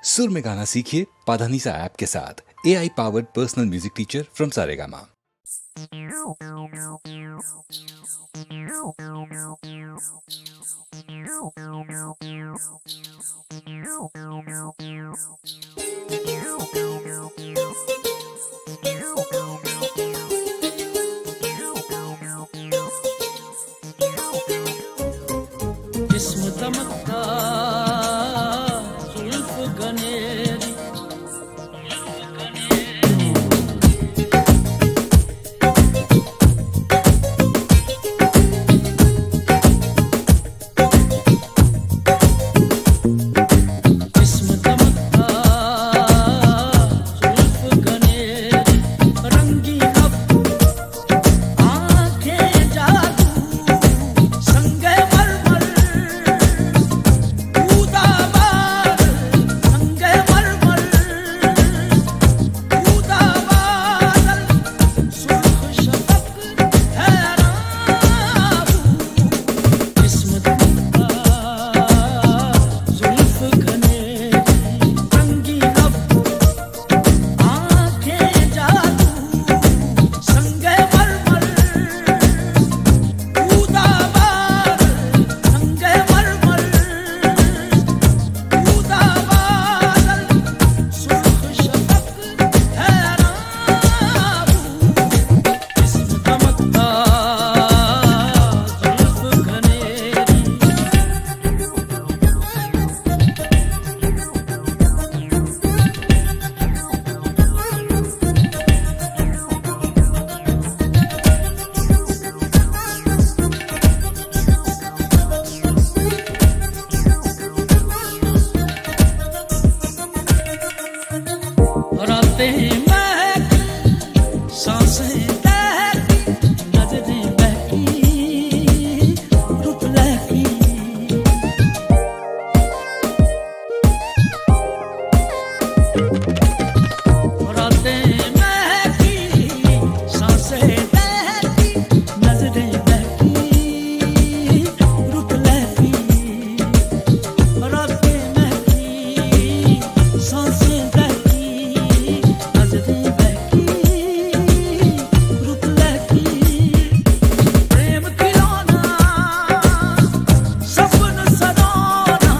सुर में गाना सीखिए पाधानीसा ऐप के साथ। AI powered personal music teacher from Saregama. जिस्म दमकता जुल्फ गनेरी जिस्म दमकता जुल्फ गनेरी रंगी अब आंखें जादू संगे मरमर कूदाबार संगे मरमर कूदाबार सुर्ख शफक हैरान जिस्म दमकता जुल्फ गनेरी रंगी अब आंखें जादू संगे मरमर कूदाबार संगे मरमर कूदाबार सुर्ख शफक हैरान जिस्म दमकता जुल्फ गनेरी रातें महकी सांसें तहकी नजरें बहकी रुत लहकी रातें महकी सांसें तहकी नजरें बहकी रुत लहकी रातें महकी सांसें बहकी नजरें बहकी रुत लहकी प्रेम खिलौना सपन सनोना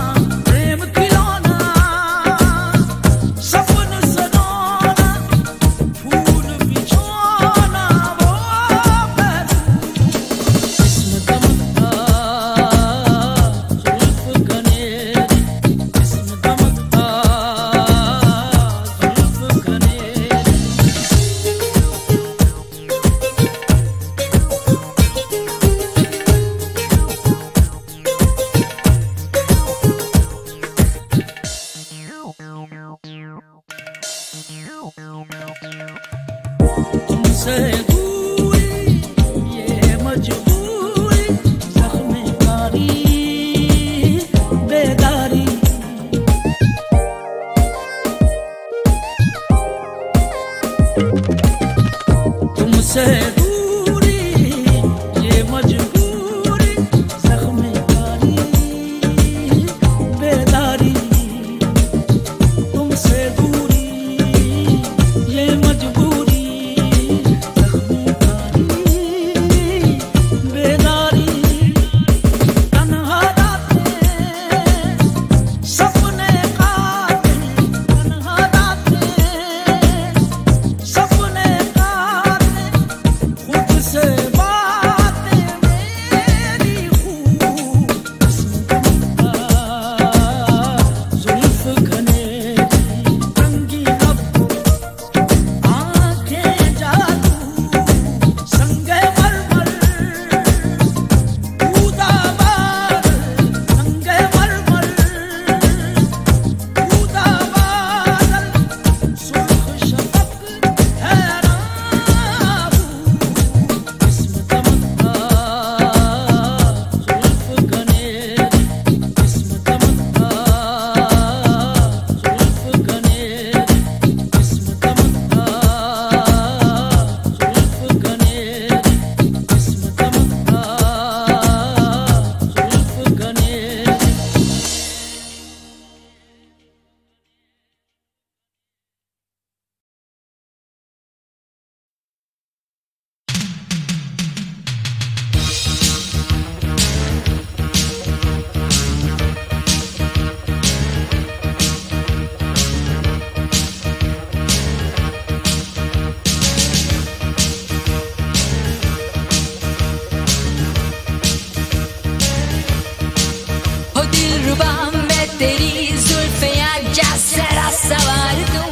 प्रेम खिलौना सपन सनोना फूल बिछोना वो पहलू जिस्म दमकता जुल्फ गनेरी जिस्म दमकता जुल्फ गनेरी तुमसे दूरी ये मजबूरी जख्मे कारी बेदारी तुमसे दूरी ये मजबूरी जख्मे कारी बेदारी तुमसे दूरी ये मजबूरी जख्मे कारी बेदारी तन्हा रातें सपने काटे तन्हा रातें सपने काटे आजा जरा सवार दूं,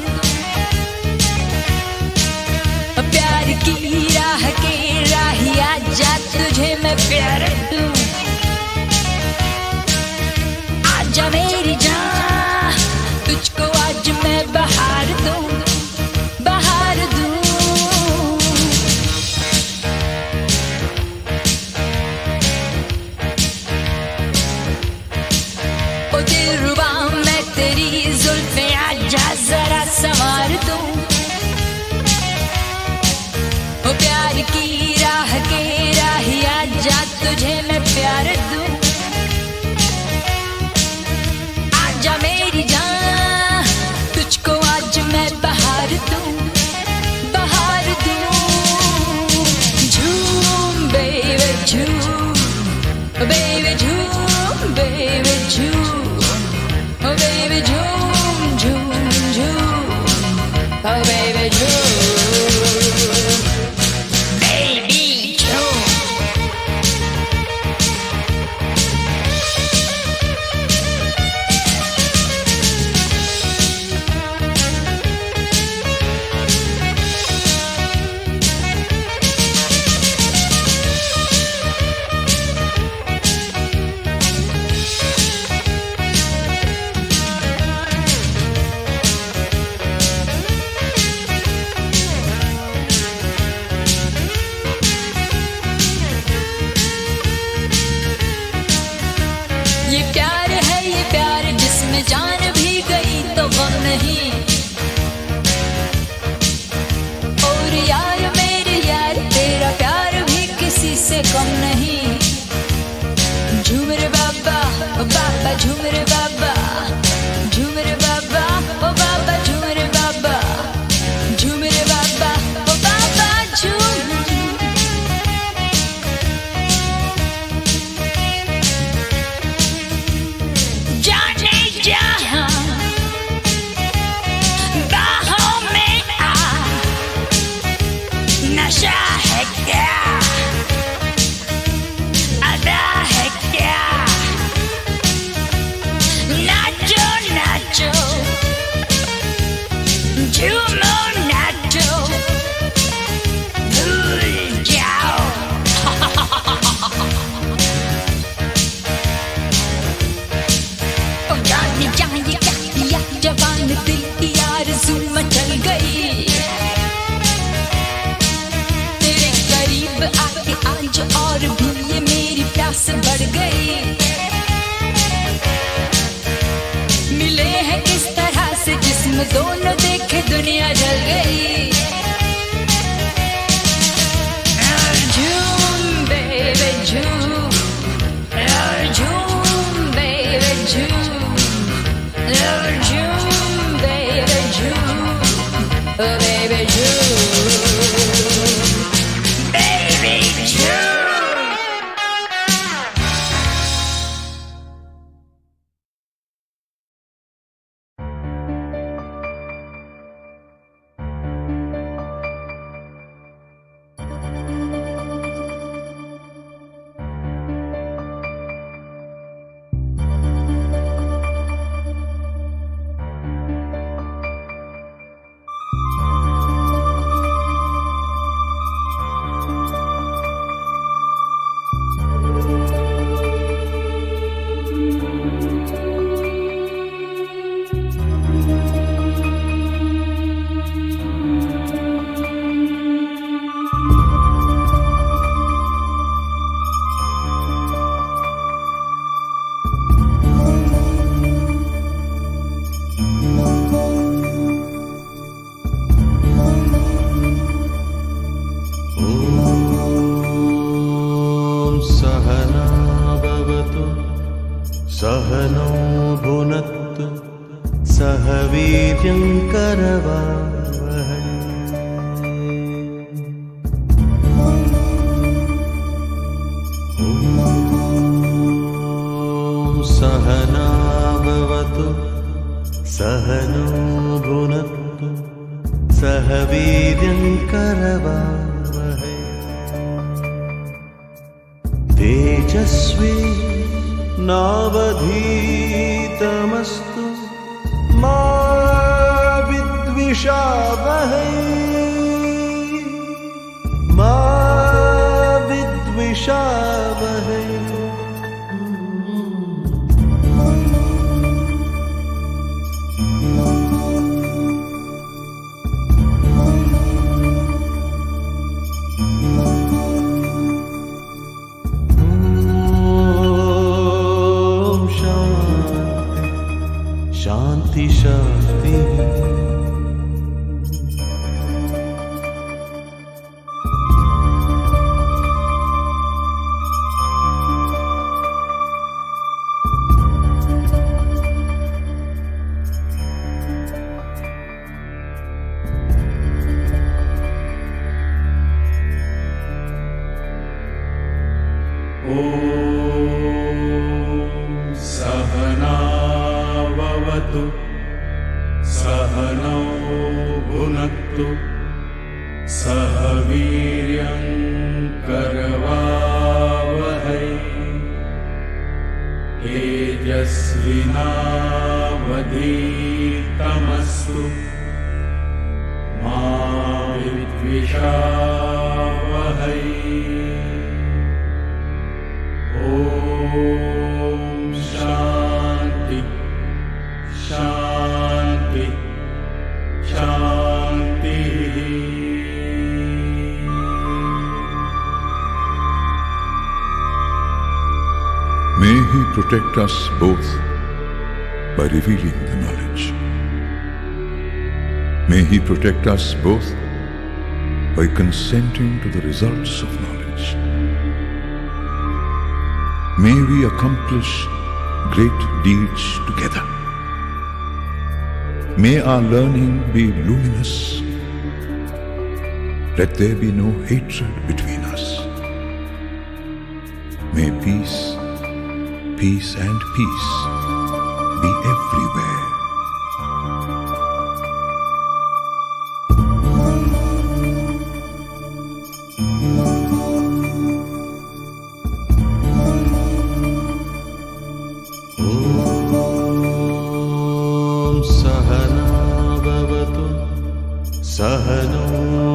प्यार की राह के राही आजा तुझे मैं प्यार दूं। आजा मेरी जान तुझको आज मैं बहार दूं, बहार दूं। ओ दिलरुबा मैं तेरी जुल्फे आजा जरा संवार दूं, ओ प्यार की राह के राही आजा तुझे मैं प्यार दूं। आजा मेरी जान तुझको आज मैं बहार दूं, बहार दूं। झूम बेबी झूम, बेबी झूम, बेबी झूम, ओ बेबी झूम झूम झूम, ओ बेबी झूम। ये प्यार है ये प्यार जिसमें जान भी गई तो गम नहीं। और यार मेरे यार तेरा प्यार भी किसी से कम नहीं। झूम रे बाबा ओ बाबा झूम रे बाबा, झूम रे बाबा ओ बाबा झूम रे बाबा, झूम रे बाबा ओ बाबा झूम। जाने जहां बाहों में आ, नशा है क्या अदा है क्या, नाचो नाचो झूमो नाचो भूल जाओ। ओ जाने जाने क्या किया जवान दिल की आरज़ू मचल गई। तेरे करीब आके आज और भी ये मेरी प्यास बढ़ गई। मिले हैं किस तरह से जिसमें दोनों देखे दुनिया जल गई। झूम बेबी झूम, झूम बेबी झूम, झूम बेबी झूम, बेबी झूम, बेबी झूम। सहनो भुनक्तु सह वीर्यं करवावहै ॐ सहना भवतु सहनो भुनक्तु सह वीर्यं करवावहै तेजस्वी नावधीतमस्तु विद्विषावहै मा विद्विषावहै। शांति शांति सहनावतु सहनौ भुनक्तु सह वीर्यं करवावहै तेजस्विनावधीतमस्तु मा विद्विषावहै। ओम शांति शांति शांति। May He protect us both by revealing the knowledge. May He protect us both by consenting to the results of knowledge. May we accomplish great deeds together. May our learning be luminous. Let there be no hatred between us. May peace, peace and peace be everywhere. सहनो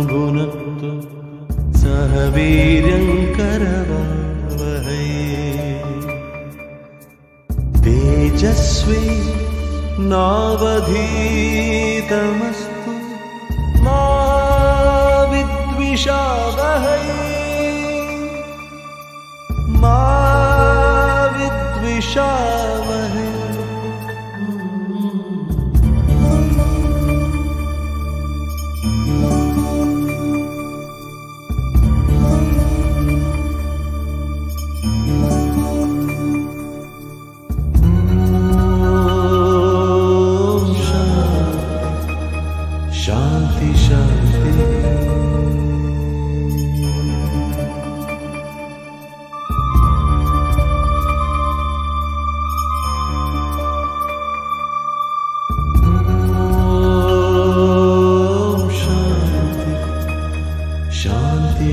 भुनक्तु सह वीर्यं करवावहै तेजस्वी नावधीतमस्तु मा विद्विषावहै मा विद्विषावहै। शांति शांति शांति शांति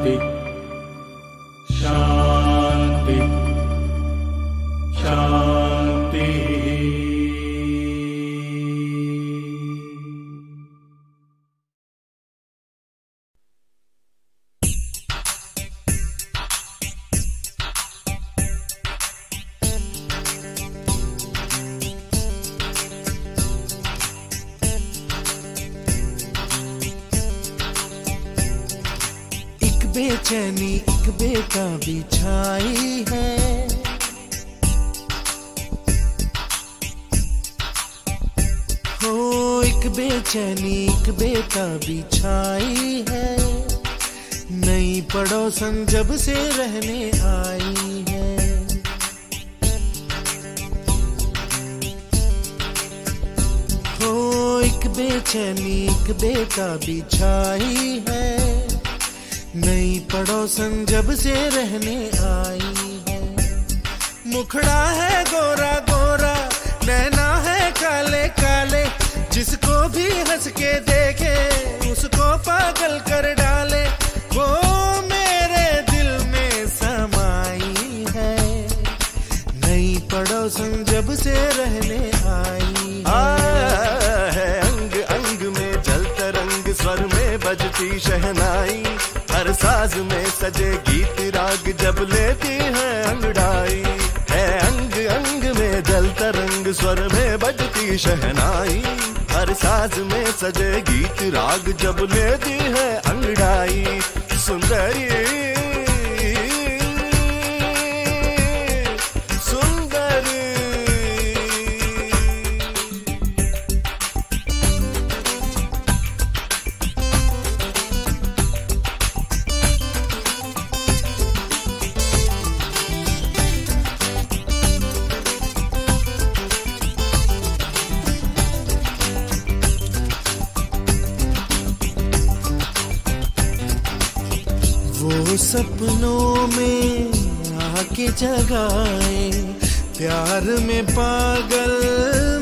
शांति। शांति शांति। बेचैनी एक बेताबी छाई है, हो एक बेचैनी एक बेताबी छाई है, नई पड़ोसन जब से रहने आई है। हो एक बेचैनी एक बेताबी छाई है, नई पड़ोसन जब से रहने आई है। मुखड़ा है गोरा गोरा, नैना है काले काले, जिसको भी हंस के देखे उसको पागल कर डाले, वो मेरे दिल में समाई है। नई पड़ोसन जब से रहने आई है, अंग अंग में जलता रंग, स्वर में बजती शहनाई, हर साज में सजे गीत राग जब लेती है अंगड़ाई है। अंग अंग में जलता रंग, स्वर में बजती शहनाई, हर साज में सजे गीत राग जब लेती है अंगड़ाई। सुंदरी सुंदरी वो सपनों में आके जगाए, प्यार में पागल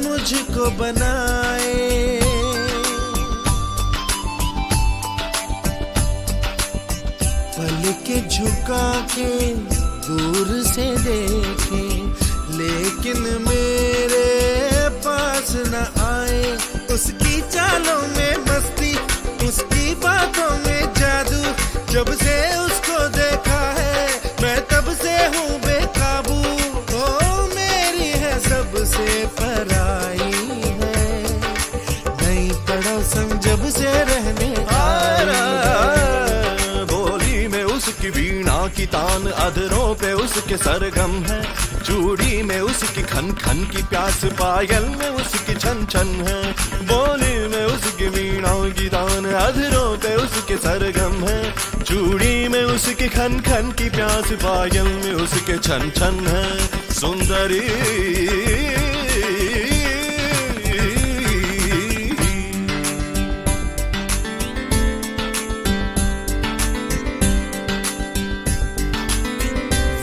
मुझको बनाए। पल के झुका के दूर से देखे, लेकिन मेरे पास न आए। उसकी चालों में मस्ती, उसकी बातों में जादू, जब से उसको देखा है मैं तब से हूँ बेकाबू। ओ मेरी है सबसे पराई है, नई पड़ोसन जब से रहने आई। बोली में उसकी वीणा की तान, अधरों पे उसके सरगम है, चूड़ी में उसकी खन खन की प्यास, पायल में उसकी छन छन है। बोली में उसकी वीणा की तान, अधरों पे उसके सरगम है, चूड़ी में उसकी खन खन की प्यास, पायल में उसके छन छन है। सुंदरी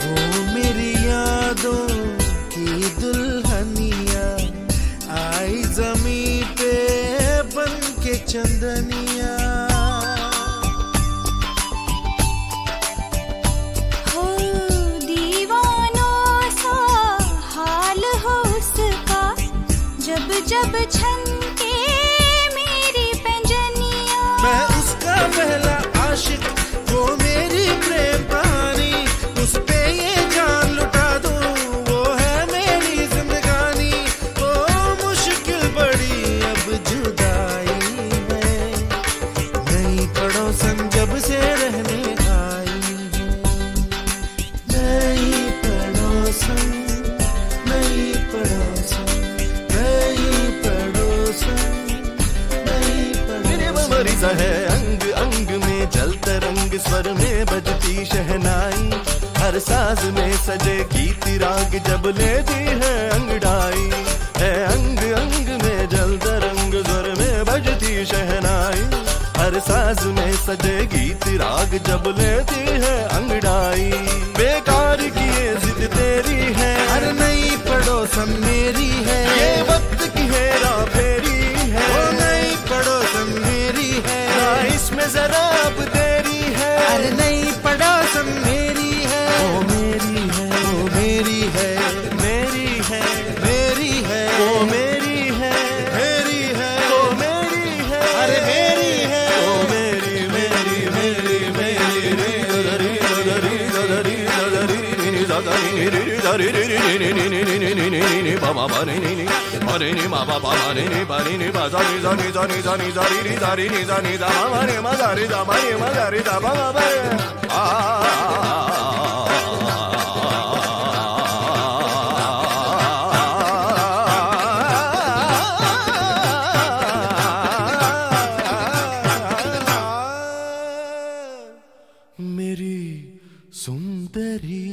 वो मेरी यादों की दुल्हनिया, आई जमीन पे बन के चंदनिया। जब छनके मेरी पैंजनिया, मैं उसका पहला आशिक, वो मेरी प्रेम कहानी, उस पे ये जान लुटा दूं, वो है मेरी जिंदगानी। वो मुश्किल बड़ी अब जुदाई है, नई पड़ोसन जब से रहने आई है। नई पड़ोसन, नई पड़ोसन, है अंग अंग में जलता रंग, स्वर में बजती शहनाई, हर साज में सजे गीत राग जब लेती है अंगड़ाई है। अंग अंग में जलता रंग, स्वर में बजती शहनाई, हर साज में सजे गीत राग जब लेती है अंगड़ाई। बेकार की ये जिद तेरी है, हर नई पड़ोसन मेरी है, ये वक्त की हेरा फेरी है। वो नई पड़ोसन मेरी है, इसमें जरा अब देरी है, अरे नई पड़ोसन मेरी है। वो मेरी है, वो मेरी है, मेरी है, मेरी है, वो मेरी है, मेरी है, वो मेरी है, अरे मेरी है, वो मेरी मेरी मेरी मेरी रे दरी दरी दरी दरी दरी दरी दरी दरी बाबा बारे नी बारे नी बाबा बारे नी बारे नी बाजा नी जानी जानी जानी जारी नी जारी नी जानी जा बारे मा जारी जा बारे मा जारी जा बाबा बारे मेरी सुंदरी।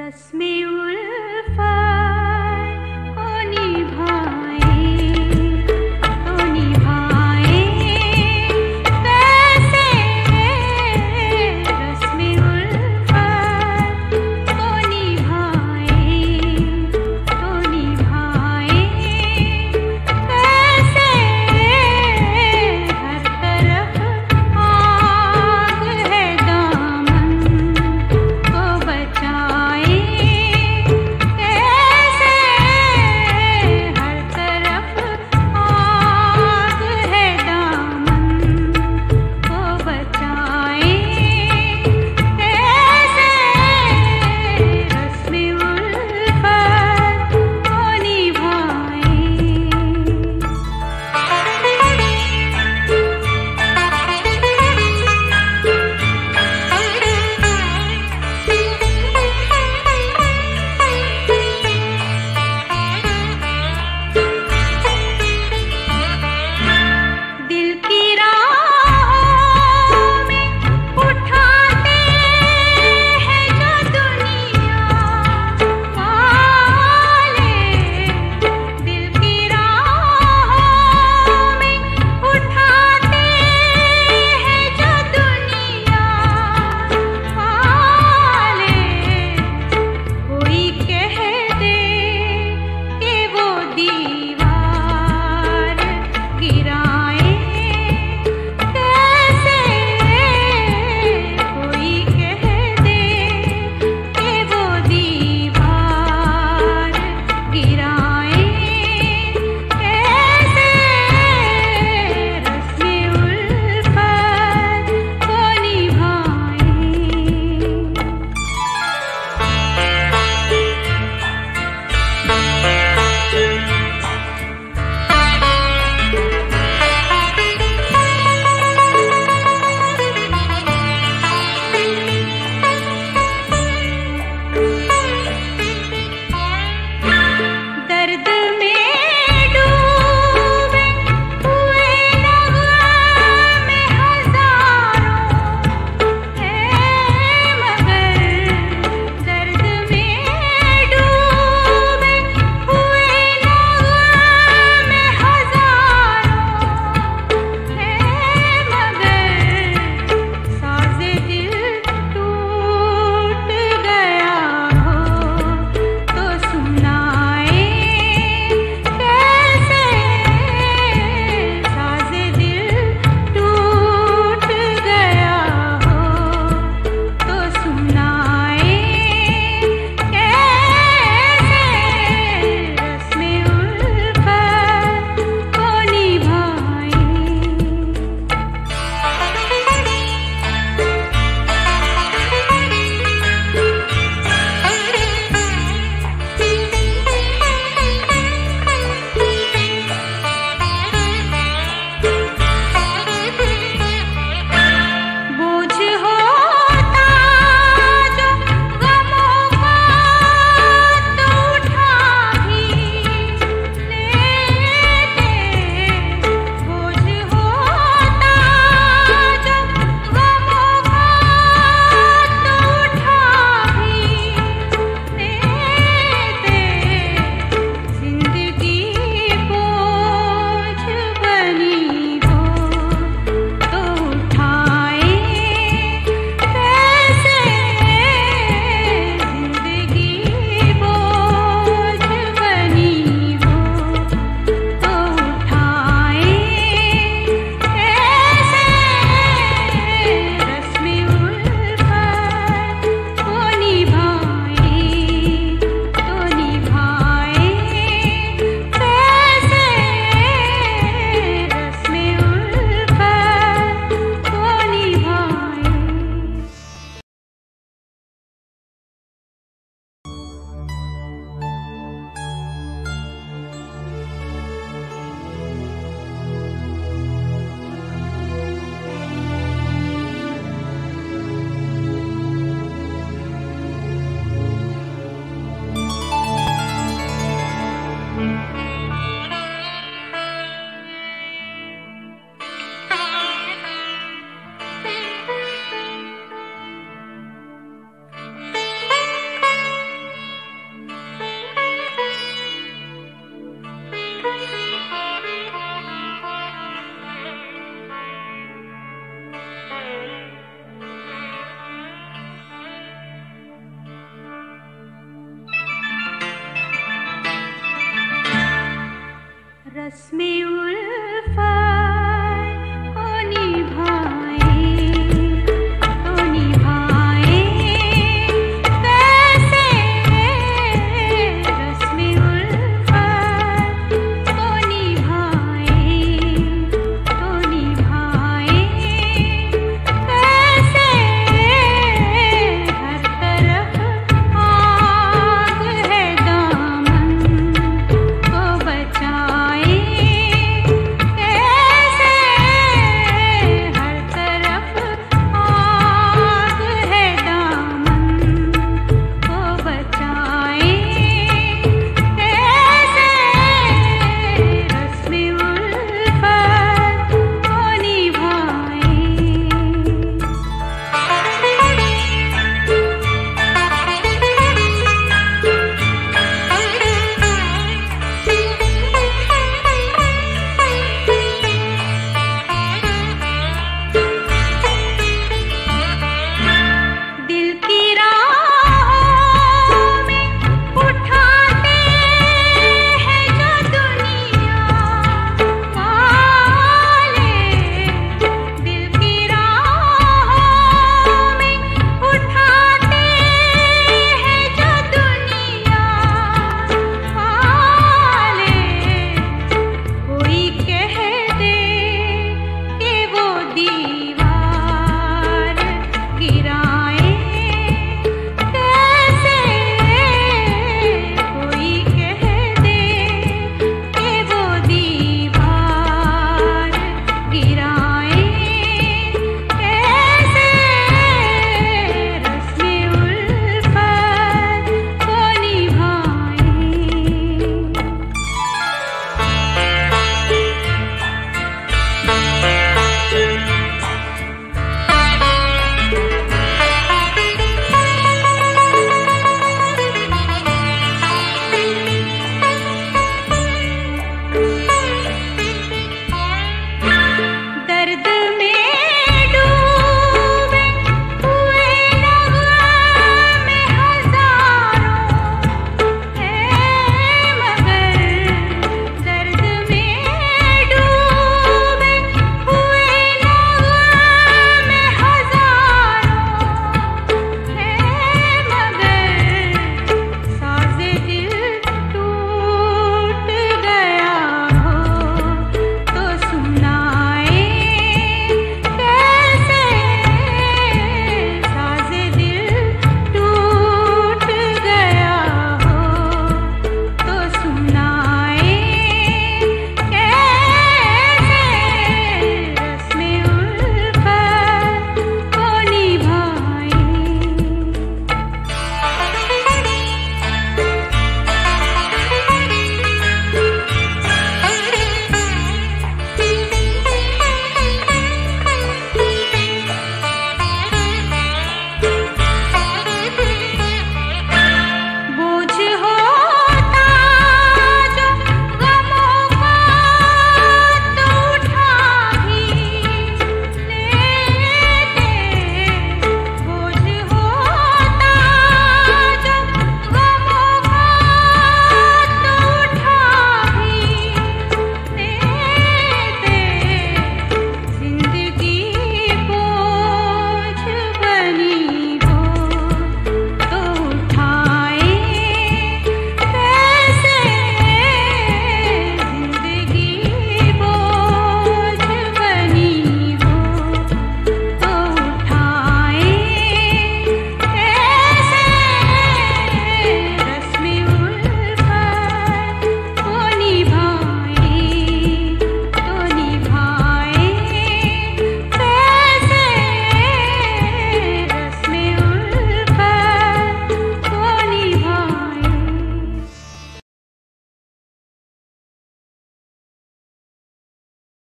कैसे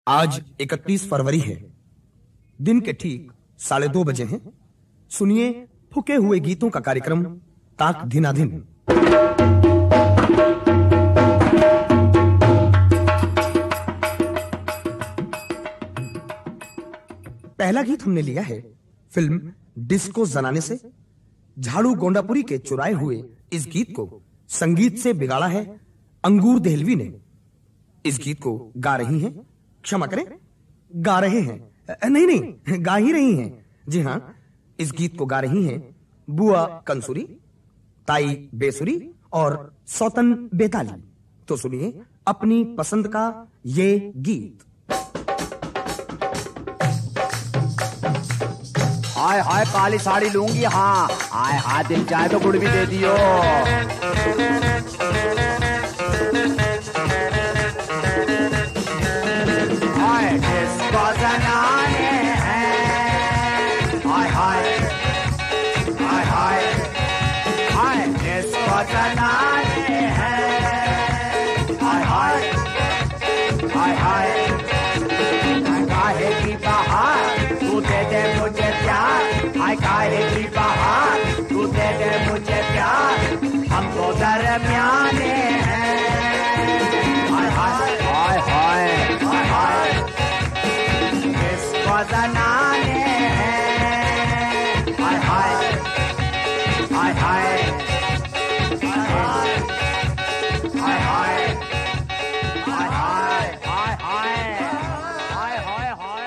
आज 31 फरवरी है। दिन के ठीक 2:30 बजे हैं। सुनिए फूके हुए गीतों का कार्यक्रम ताक धीनाधिन। पहला गीत हमने लिया है फिल्म डिस्को जनाने से। झाड़ू गोंडापुरी के चुराए हुए इस गीत को संगीत से बिगाड़ा है अंगूर देहलवी ने। इस गीत को गा रही हैं, क्षमा करें, गा रहे हैं, नहीं, गा ही रही हैं। जी हां, इस गीत को गा रही हैं बुआ कंसुरी, ताई बेसुरी और सौतन बेताली। तो सुनिए अपनी पसंद का ये गीत। हाय हाय काली साड़ी लूंगी, हाँ हाय हाय दिल चाहे तो गुड़ भी दे दियो। हाय किसको जनाने हैं, हाय हाय हाय हाय हाय किसको जनाने हैं, हाय हाय हाय हाय काहे की बहार तू दे दे मुझे प्यार, हाय काहे की बहार तू दे दे मुझे प्यार, हम तो दरमियाने हैं, हाय हाय हाय हाय हाय हाय किसको जनाने हैं, हाय हाय हाय हाय हाय हाय हाय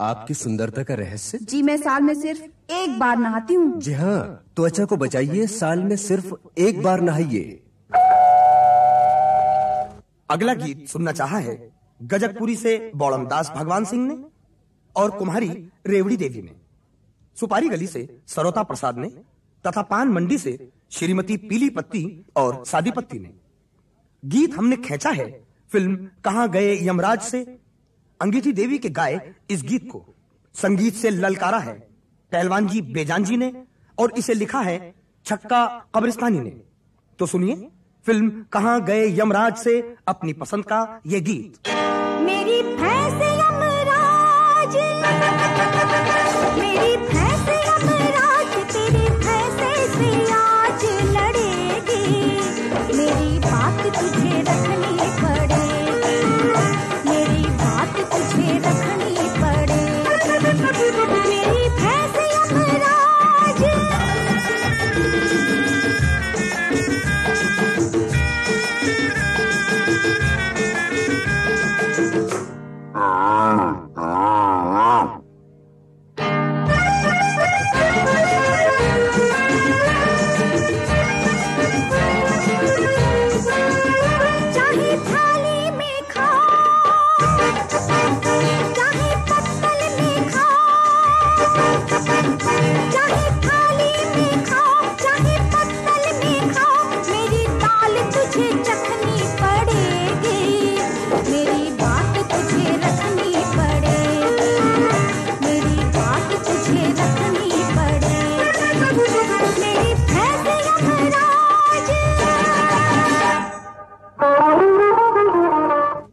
आपकी सुंदरता का रहस्य? जी मैं साल में सिर्फ एक बार नहाती हूँ। जी हाँ, त्वचा को बचाइए, साल में सिर्फ एक बार नहाइए। अगला गीत सुनना चाहा है गजकपुरी से बौड़मदास भगवान सिंह ने और कुम्हारी रेवड़ी देवी ने, सुपारी गली से सरोता प्रसाद ने तथा पान मंडी से श्रीमती पीली पत्ती और सादी पत्ती ने। गीत हमने खींचा है फिल्म कहां गए यमराज से। अंगीठी देवी के गाए इस गीत को संगीत से ललकारा है पहलवान जी बेजान जी ने और इसे लिखा है छक्का कब्रिस्तानी ने। तो सुनिए फिल्म कहां गए यमराज से अपनी पसंद का ये गीत। मेरी भैंस यमराज, मेरी भैंस यमराज तेरी भैंसे से आज लड़ेगी, मेरी बात तुझे रखनी पड़ेगी, मेरी बात तुझे रखनी पड़ेगी, मेरी भैंस यमराज।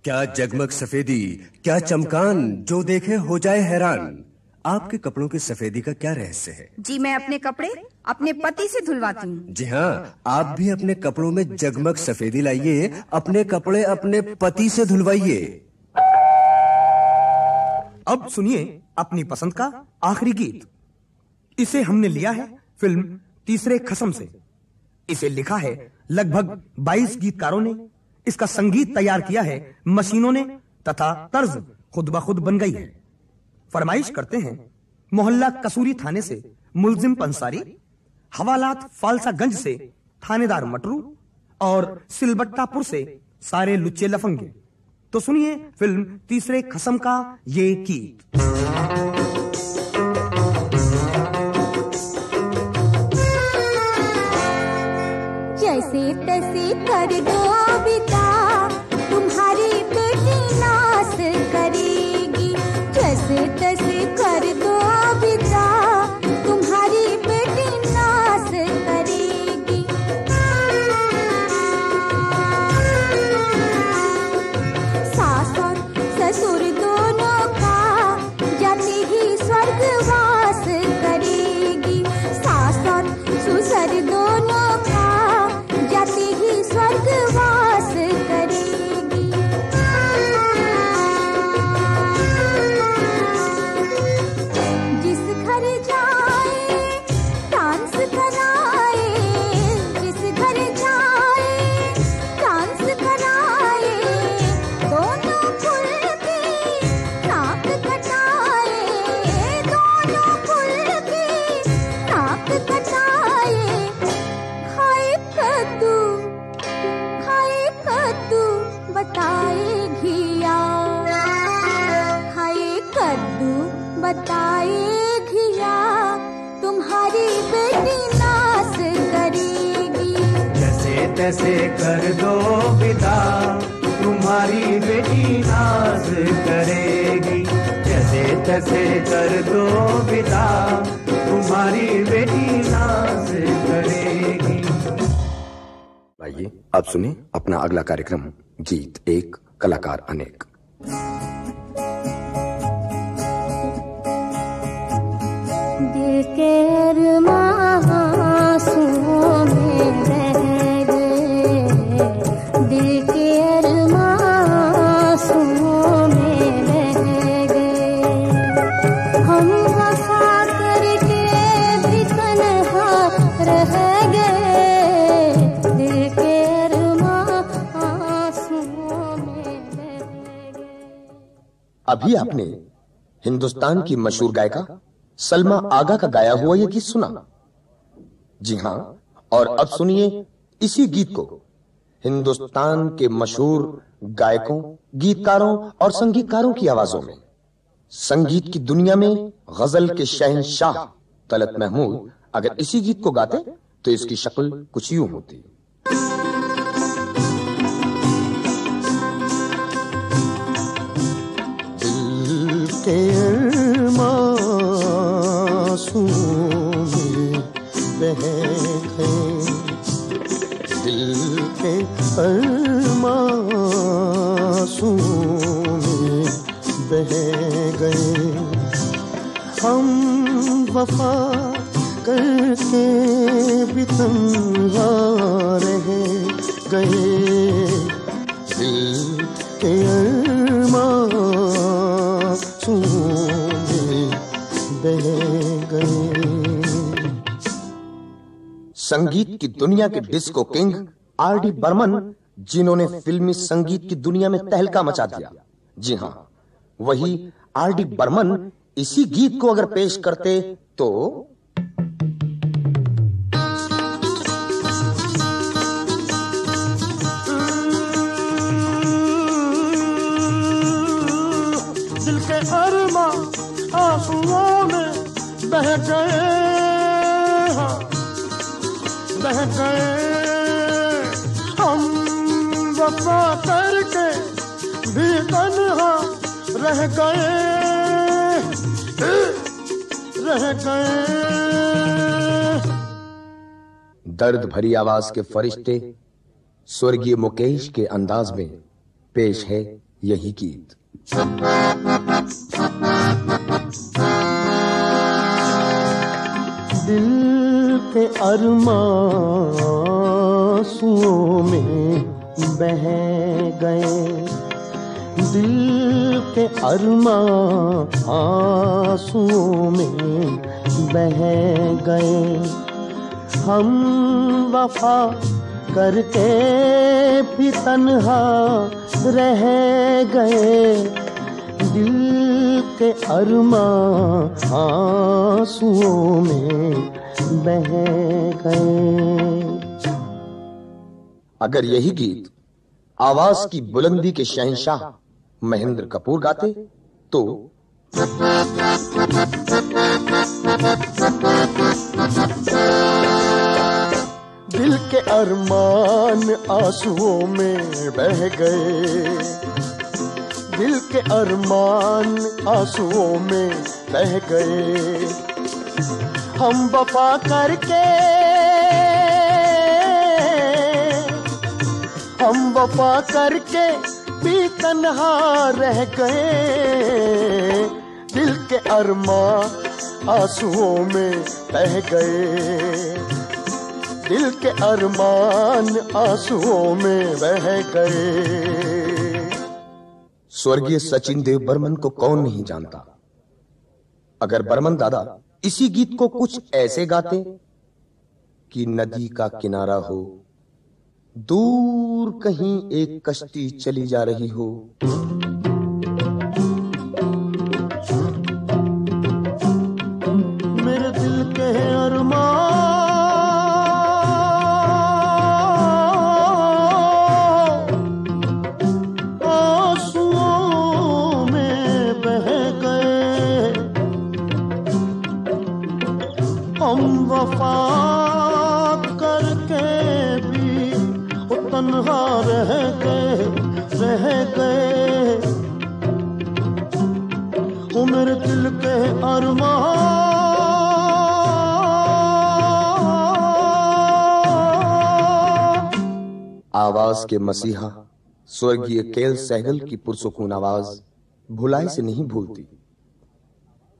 क्या जगमग सफेदी, क्या चमकान, जो देखे हो जाए हैरान। आपके कपड़ों की सफेदी का क्या रहस्य है? जी मैं अपने कपड़े अपने पति से धुलवाती हूँ। जी हाँ, आप भी अपने कपड़ों में जगमग सफेदी लाइए, अपने कपड़े अपने पति से धुलवाइए। अब सुनिए अपनी पसंद का आखिरी गीत। इसे हमने लिया है फिल्म तीसरे खसम से। इसे लिखा है लगभग 22 गीतकारों ने, इसका संगीत तैयार किया है मशीनों ने तथा तर्ज खुद ब खुद बन गई है। फरमाइश करते हैं मोहल्ला कसूरी थाने से मुलजिम पंसारी, हवालात फालसागंज से थानेदार मटरू और सिलबट्टापुर से सारे लुच्चे लफंगे। तो सुनिए फिल्म तीसरे खसम का ये गीत। जैसे तैसे कर दो बिता, तुम्हारी बेटी नाश करेगी, जैसे तैसे कर दो बिता, तुम्हारी बेटी नाश करेगी। सास और ससुर दोनों का जाते ही स्वर्गवास करेगी, सास और ससुर दोनों का जाते ही स्वर्गवास करेगी। बताएगी या तुम्हारी बेटी नाज करेगी। जैसे तैसे कर दो विदा, तुम्हारी बेटी नाज करेगी। जैसे तैसे कर दो विदा, तुम्हारी बेटी नाज करेगी। आइए आप सुनिए अपना अगला कार्यक्रम गीत एक कलाकार अनेक। दिल के अरमासूं में रह गए, दिल के अरमासूं में रह गए। हम वफा करके भी तन्हा रह गए, दिल के अरमासूं में रह गए। अभी आपने हिंदुस्तान की मशहूर गायिका सलमा आगा का गाया हुआ यह गीत सुना। जी हां, और अब सुनिए इसी गीत को हिंदुस्तान के मशहूर गायकों, गीतकारों और संगीतकारों की आवाजों में। संगीत की दुनिया में गजल के शहंशाह तलत महमूद अगर इसी गीत को गाते तो इसकी शक्ल कुछ यूं होती। दिल के अरमासूं में बह गए, दिल के अरमासूं में बह गए। हम वफा करके भी तन्हा रह गए, दिल के अरमासूं में बह गए। संगीत की दुनिया के डिस्को किंग आर.डी. बर्मन, जिन्होंने फिल्मी संगीत की दुनिया में तहलका मचा दिया। जी हां, वही आर.डी. बर्मन इसी गीत को अगर पेश करते तो दिल के अरमा आंसुओं में बह गए, बह गए। हम वफा करके भी तन्हा रह गए, रह गए। दर्द भरी आवाज के फरिश्ते स्वर्गीय मुकेश के अंदाज में पेश है यही गीत। दिल के अरमासूं में बह गए, दिल के अरमासूं में बह गए। हम वफा करके भी तन्हा रह गए, दिल के अरमासूं में बह गए। अगर यही गीत आवाज की बुलंदी के शहंशाह महेंद्र कपूर गाते तो दिल के अरमान आंसुओं में बह गए, दिल के अरमान आंसुओं में बह गए। हम वफा करके, हम वफा करके भी तन्हा रह गए, दिल के अरमान आंसुओं में बह गए, दिल के अरमान आंसुओं में बह गए। स्वर्गीय सचिन देव बर्मन को कौन नहीं जानता। अगर बर्मन दादा इसी गीत को कुछ ऐसे गाते कि नदी का किनारा हो, दूर कहीं एक कश्ती चली जा रही हो, मेरे दिल के अरमान आंसुओं में बह गए, हम वफा करके भी तन्हा रह गए वो मेरे दिल के अरमान। आवाज के मसीहा स्वर्गीय केएल सहगल की पुरसुकून आवाज भुलाई से नहीं भूलती।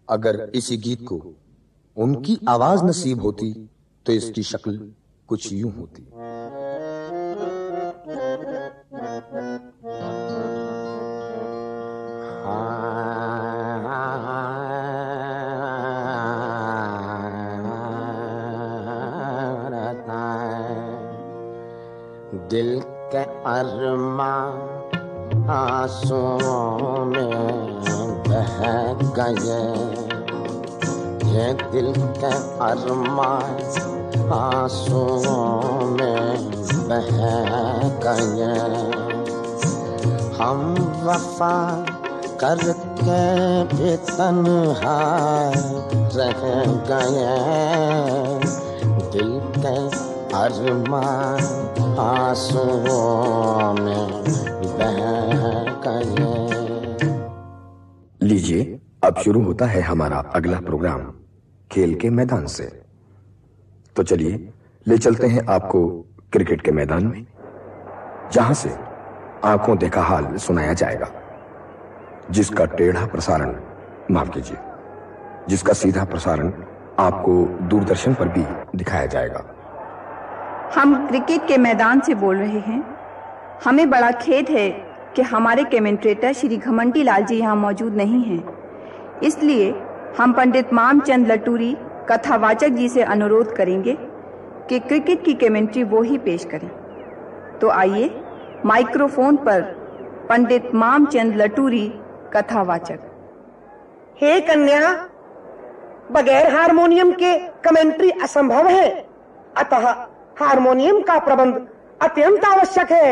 अगर इसी गीत को उनकी आवाज नसीब होती तो इसकी शक्ल कुछ यूं होती। दिल के अरमा आंसुओं में बह गए, ये दिल के अरमा आंसुओं में बह गए। हम वफा करके भी तन्हा रह गए, दिल के अरमान आंसुओं में बह गए। लीजिए, अब शुरू होता है हमारा अगला प्रोग्राम खेल के मैदान से। तो चलिए ले चलते हैं आपको क्रिकेट के मैदान में, जहां से आंखों देखा हाल सुनाया जाएगा, जिसका टेढ़ा प्रसारण, माफ कीजिए, जिसका सीधा प्रसारण आपको दूरदर्शन पर भी दिखाया जाएगा। हम क्रिकेट के मैदान से बोल रहे हैं। हमें बड़ा खेद है कि हमारे कमेंटेटर श्री घमंडी लाल जी यहाँ मौजूद नहीं हैं। इसलिए हम पंडित मामचंद लटूरी कथावाचक जी से अनुरोध करेंगे कि क्रिकेट की कमेंट्री वो ही पेश करें। तो आइए माइक्रोफोन पर पंडित मामचंद लटूरी कथावाचक। हे कन्या, बगैर हारमोनियम के कमेंट्री असंभव है, अतः हारमोनियम का प्रबंध अत्यंत आवश्यक है।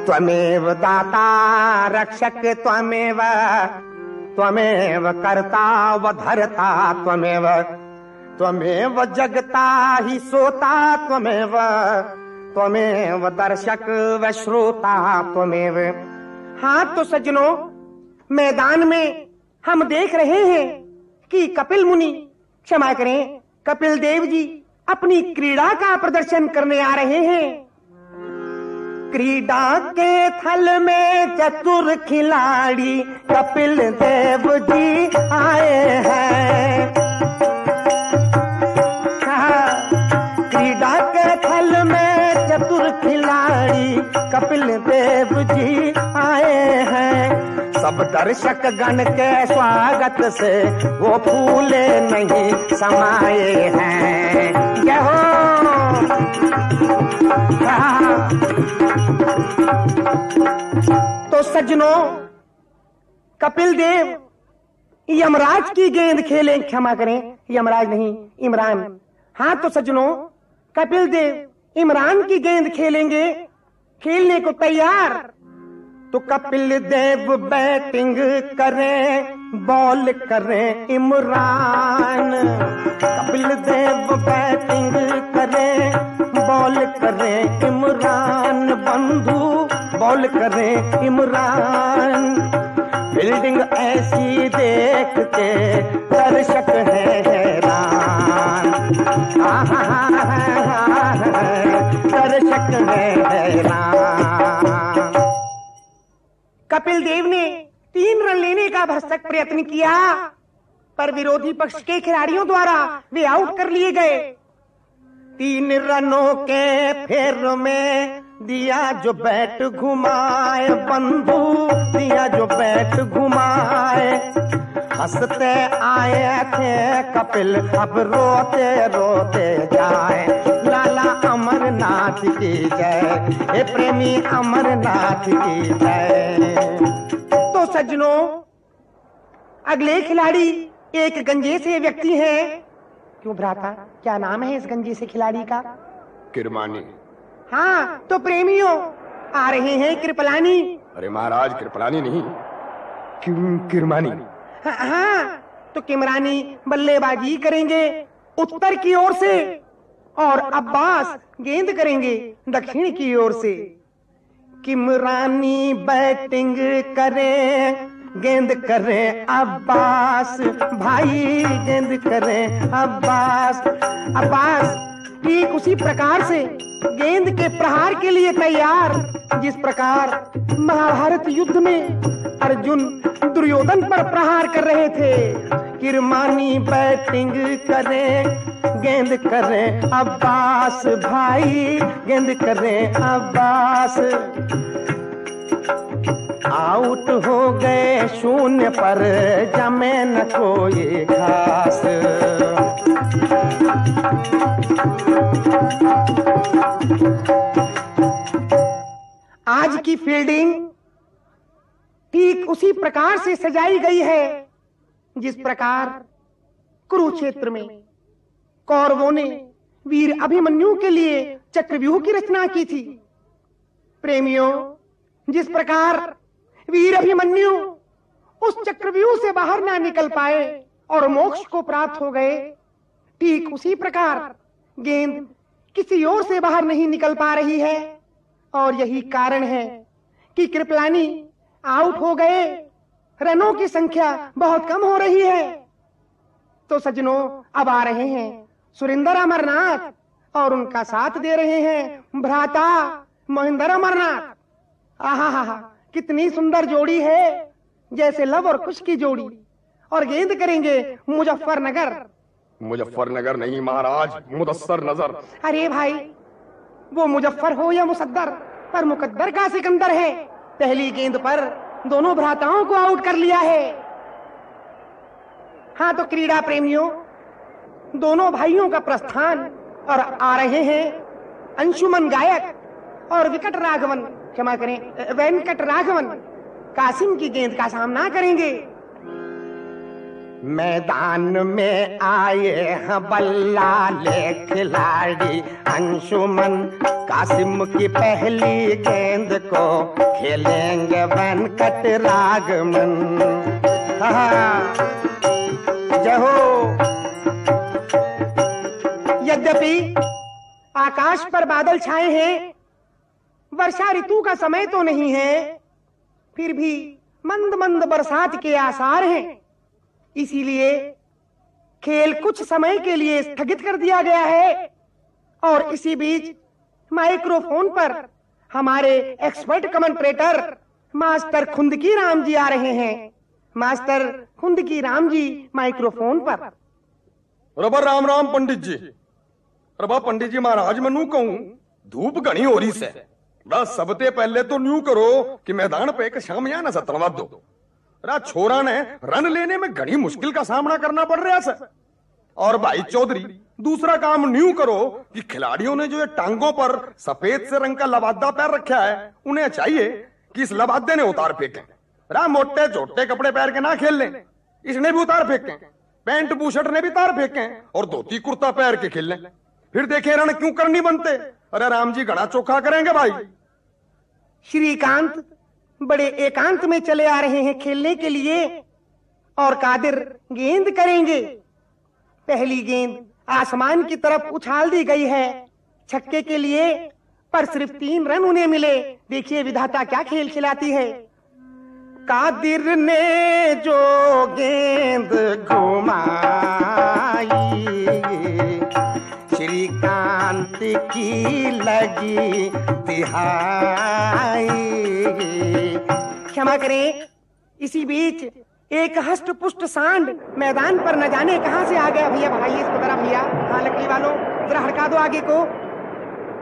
त्वमेव दाता रक्षक त्वमेव, त्वमेव कर्ता व धर्ता त्वमेव, त्वमेव जगता ही सोता त्वमेव, त्वमेव दर्शक व श्रोता त्वमेव। हाँ तो सज्जनों, मैदान में हम देख रहे हैं कि कपिल मुनि, क्षमा करें, कपिल देव जी अपनी क्रीड़ा का प्रदर्शन करने आ रहे हैं। क्रीड़ा के थल में चतुर खिलाड़ी कपिल देव जी आए हैं। क्रीड़ा के थल में चतुर खिलाड़ी कपिल देव जी आए हैं। सब दर्शक गण के स्वागत से वो फूले नहीं समाये हैं। जय हो। तो सज्जनों, कपिल देव यमराज की गेंद खेलें, क्षमा करें, यमराज नहीं, इमरान। हाँ तो सज्जनों, कपिल देव इमरान की गेंद खेलेंगे, खेलने को तैयार। तो कपिल देव बैटिंग करें, बॉल करें इमरान। कपिल देव बैटिंग करें, बॉल करें इमरान। बंधु बॉल करें इमरान। फील्डिंग ऐसी देख के दर्शक है हैरान। दर्शक है हैरान। कपिल देव ने 3 रन लेने का भरसक प्रयत्न किया, पर विरोधी पक्ष के खिलाड़ियों द्वारा वे आउट कर लिए गए। 3 रनों के फेर में दिया जो बैट घुमाए, बंधु दिया जो बैट घुमाए। हंसते आए थे कपिल, अब रोते रोते जाए। लाला अमरनाथ की जय, हे प्रेमी अमरनाथ की जय। तो सज्जनों, अगले खिलाड़ी एक गंजे से व्यक्ति है। क्यों भ्राता, क्या नाम है इस गंजे से खिलाड़ी का? किरमानी। हाँ तो प्रेमियों, आ रहे हैं कृपलानी। अरे महाराज, कृपलानी नहीं, किरमानी। हाँ, तो किमरानी बल्लेबाजी करेंगे उत्तर की ओर से और अब्बास गेंद करेंगे दक्षिण की ओर से। किमरानी बैटिंग करें, गेंद करें अब्बास भाई, गेंद करें अब्बास। अब्बास ठीक उसी प्रकार से गेंद के प्रहार के लिए तैयार, जिस प्रकार महाभारत युद्ध में अर्जुन दुर्योधन पर प्रहार कर रहे थे। किरमानी बैटिंग करें, गेंद करें अब्बास भाई, गेंद करें अब्बास। आउट हो गए शून्य पर जमे न कोई घास। आज की फील्डिंग ठीक उसी प्रकार से सजाई गई है जिस प्रकार कुरुक्षेत्र में कौरवों ने वीर अभिमन्यु के लिए चक्रव्यूह की रचना की थी। प्रेमियों, जिस प्रकार वीर अभिमन्यु उस चक्रव्यूह से बाहर ना निकल पाए और मोक्ष को प्राप्त हो गए, ठीक उसी प्रकार गेंद किसी ओर से बाहर नहीं निकल पा रही है और यही कारण है कि कृपलानी आउट हो गए। रनों की संख्या बहुत कम हो रही है। तो सज्जनों, अब आ रहे हैं सुरेंद्र अमरनाथ और उनका साथ दे रहे हैं भ्राता महेंद्र अमरनाथ। आहा, कितनी सुंदर जोड़ी है, जैसे लव और कुश की जोड़ी। और गेंद करेंगे मुजफ्फरनगर। मुजफ्फरनगर नहीं महाराज, मुदस्सर नजर। अरे भाई, वो मुजफ्फर हो या मुसद्दर, पर मुकद्दर का सिकंदर है। पहली गेंद पर दोनों भ्राताओं को आउट कर लिया है। हाँ, तो क्रीड़ा प्रेमियों, दोनों भाइयों का प्रस्थान और आ रहे हैं अंशुमन गायक और विकट राघवन, क्षमा करें वेंकट राघवन कासिम की गेंद का सामना करेंगे। मैदान में आए हैं बल्ला ले खिलाड़ी अंशुमन, कासिम की पहली गेंद को खेलेंगे वेंकट राघवन। जय हो। यद्यपि आकाश पर बादल छाए हैं, वर्षा ऋतु का समय तो नहीं है, फिर भी मंद मंद बरसात के आसार हैं। इसीलिए खेल कुछ समय के लिए स्थगित कर दिया गया है। और इसी बीच माइक्रोफोन पर हमारे expert commentator master Khundki Ram ji आ रहे हैं। मास्टर खुंदकी राम जी माइक्रोफोन पर। रबर राम राम पंडित जी। रबा पंडित जी महाराज, मैं नू कहूं धूप घनी हो रही से, बस सबसे पहले तो न्यू करो कि मैदान पे एक शामिया न सतनवा दो। छोरा ने रन लेने में घनी मुश्किल का सामना करना पड़ रहा है। और भाई चौधरी, दूसरा काम न्यू करो कि खिलाड़ियों ने जो ये टांगों पर सफेद से रंग का लबादा पैर रखा है, उन्हें चाहिए कि इस लबादे ने उतार फेंके। मोटे छोटे कपड़े पहन के ना खेल लें, इसने भी उतार फेंके, पैंट बूशर्ट ने भी उतार फेंके और धोती कुर्ता पहन के खेल लें। फिर देखे रन क्यों करनी बनते। अरे राम जी घड़ा चोखा करेंगे भाई। श्रीकांत बड़े एकांत में चले आ रहे हैं खेलने के लिए और कादिर गेंद करेंगे। पहली गेंद आसमान की तरफ उछाल दी गई है छक्के के लिए, पर सिर्फ 3 रन उन्हें मिले। देखिए विधाता क्या खेल खिलाती है। कादिर ने जो गेंद घुमाई, श्रीकांत की लगी तिहाई। क्षमा करें, इसी बीच एक हष्ट पुष्ट सांड मैदान पर न जाने कहां से आ गया। भैया भाई इसको जरा, भैया हाँ लकड़ी वालों जरा हड़का दो आगे को।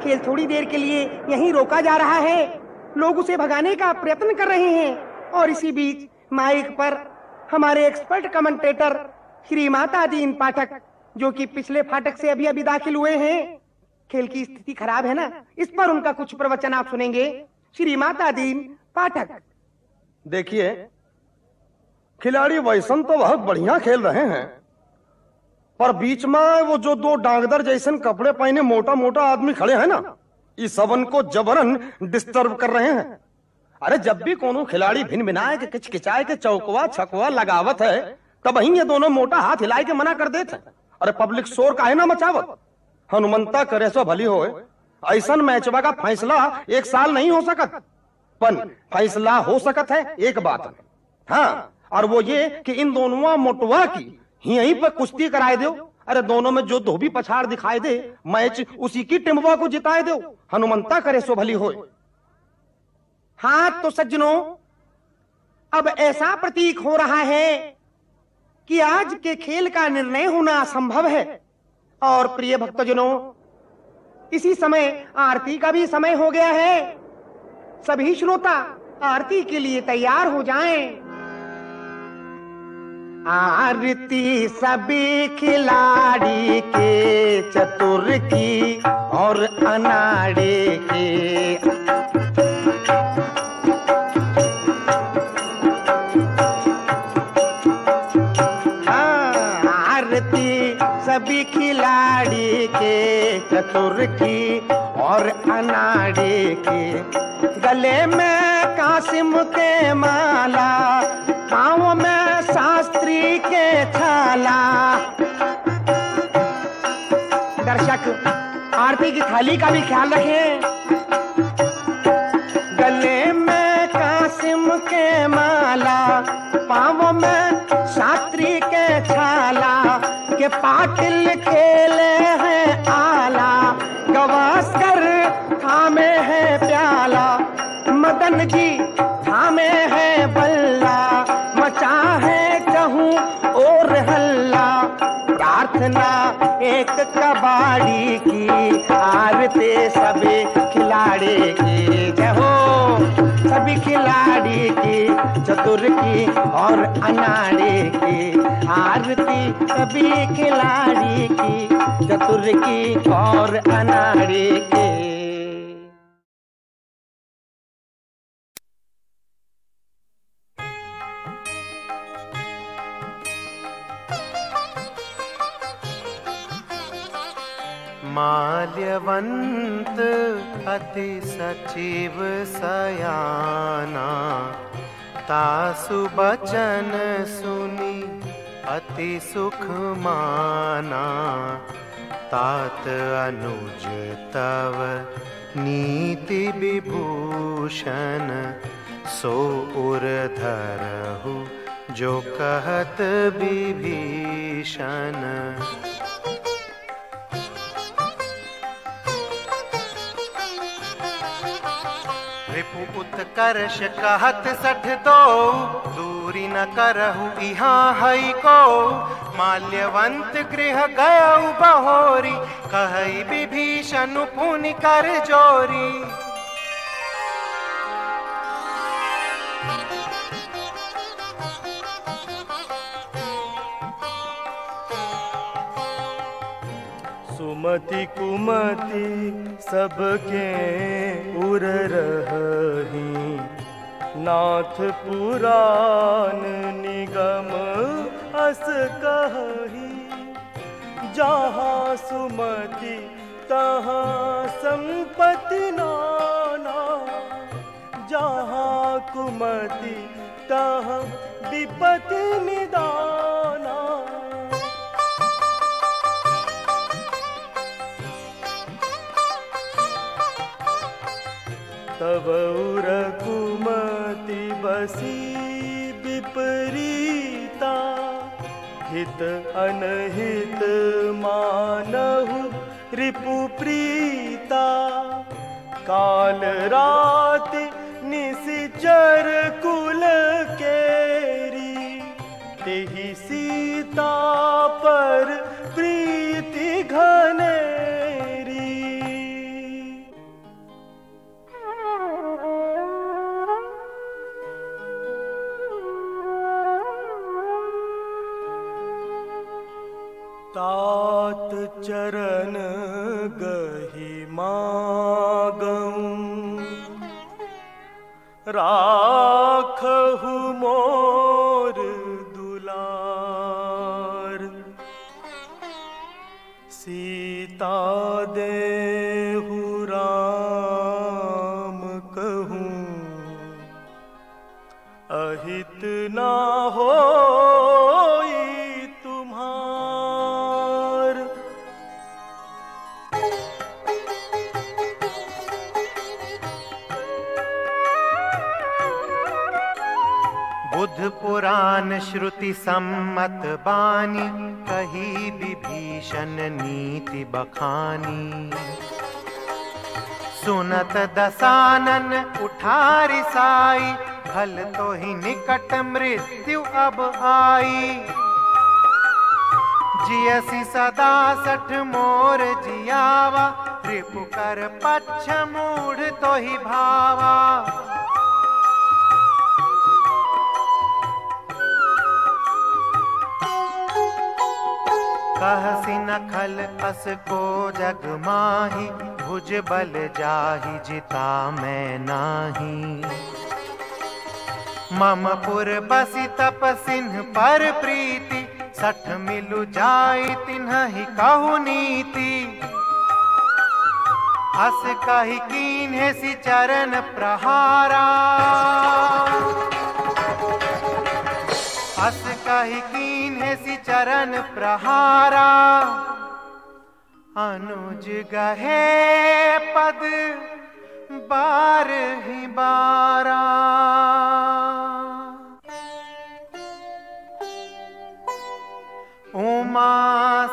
खेल थोड़ी देर के लिए यहीं रोका जा रहा है, लोग उसे भगाने का प्रयत्न कर रहे हैं। और इसी बीच माइक पर हमारे एक्सपर्ट कमेंटेटर श्री माता दीन पाठक, जो कि पिछले फाटक से अभी अभी दाखिल हुए हैं, खेल की स्थिति खराब है ना, इस पर उनका कुछ प्रवचन आप सुनेंगे। श्री माता दीन पाठक। देखिए खिलाड़ी वैसन तो बहुत बढ़िया खेल रहे हैं, पर बीच में वो जो 2 डांगदर जैसन कपड़े पहने मोटा मोटा आदमी खड़े हैं ना, इस सबन को जबरन डिस्टर्ब कर रहे हैं। अरे जब भी कोनो खिलाड़ी भिन भिनाए के किचकिचाए के चौकवा छकवा लगावत है, तब ही ये दोनों मोटा हाथ हिलाए के मना कर देते हैं। अरे पब्लिक शोर काहे ना मचावत? हनुमंता करे सो भली होए। ऐसन मैचवा का फैसला एक साल नहीं हो सकत, पर फैसला हो सकत है एक बात है। हाँ, और वो ये कि इन दोनों मोटवा की यहीं पर कुश्ती कराए दो। अरे दोनों में जो धोबी पछाड़ दिखाई दे, मैच उसी की टिम्बवा को जिताए दो। हनुमंता करे सो भली होए। हाँ तो सज्जनों, अब ऐसा प्रतीक हो रहा है कि आज के खेल का निर्णय होना असंभव है। और प्रिय भक्तजनों, इसी समय आरती का भी समय हो गया है। सभी श्रोता आरती के लिए तैयार हो जाएं। आरती सभी खिलाड़ी के, चतुर की और अनाड़े के। आरती सभी खिलाड़ी के, चतुर की और अनाड़े के। गले में कासिम के माला, पाँव में शास्त्री के छाला। दर्शक आरती की थाली का भी ख्याल रखें। गले में कासिम के माला, पाँव में शास्त्री के छाला। के पाटिल खेले हैं आला, गवास्कर थामे है प्याला। मदन जी थामे है बल्ला, मचा है कहूँ और हल्ला। प्रार्थना एक कबाड़ी की, आरती सभी खिलाड़ी की। जय हो सभी खिलाड़ी की, चतुर की और अनाड़ी की। आरती सभी खिलाड़ी की, चतुर की और अनाड़ी की। माल्यवंत अति सचिव सयाना, तासु बचन सुनी अति सुख माना। तात अनुज तव नीति विभूषण, सो उर धरहु जो कहत विभीषण। रिपु उत्कर्ष कहत 62, दूरी न करहु इहाँ हई को। माल्यवंत गृह गयउ बहोरी, कहई विभीषण पुनि कर जोरी। सुमति कुमति सबके उर रही, नाथ पुराण निगम अस कही। जहाँ सुमति तहाँ संपत्ति नाना, जहाँ कुमति तहाँ विपत्ति निदाना। तब उर कुमति बसी विपरीता, हित अनहित मानहु रिपु प्रीता। काल रात निशिचर कुल केरी, तेहि सीता पर प्रीति घनेरी। तात चरण गहि मागऊं, राखहु मोर दुलार। सीता देहु राम कहूं, अहित ना होई तुम्हार। बुध पुराण श्रुति सम्मत बानी, कही विभीषण नीति बखानी। सुनत दसानन उठारी साई, फल तो ही निकट मृत्यु अब आई। जियसी सदा 60 मोर जियावा, रिपु कर पक्ष मूढ़ तो ही भावा। कहसी नखल अस को जग माही, भुज बल जाहि जिता मैं नाही। मम पुर बसी तपसिन्ह पर प्रीति, 60 मिलु जाई तिन्हि कहु नीति। अस कहि कीन्हे सि चरण प्रहारा, अस कहि कीन्हे सि चरण प्रहारा। अनुज गहे पद बारहि बारा। उमा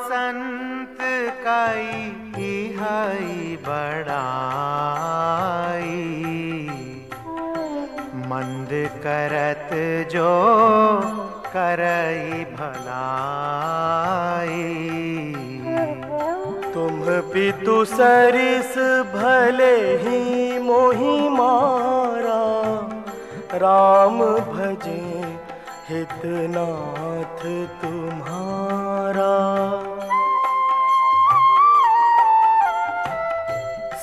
संत कई हई बड़ाई, मंद करत जो करई भलाई। तुम पितु सरिस भले ही मोहि मारा, राम भजे हितनाथ तुम्हारा।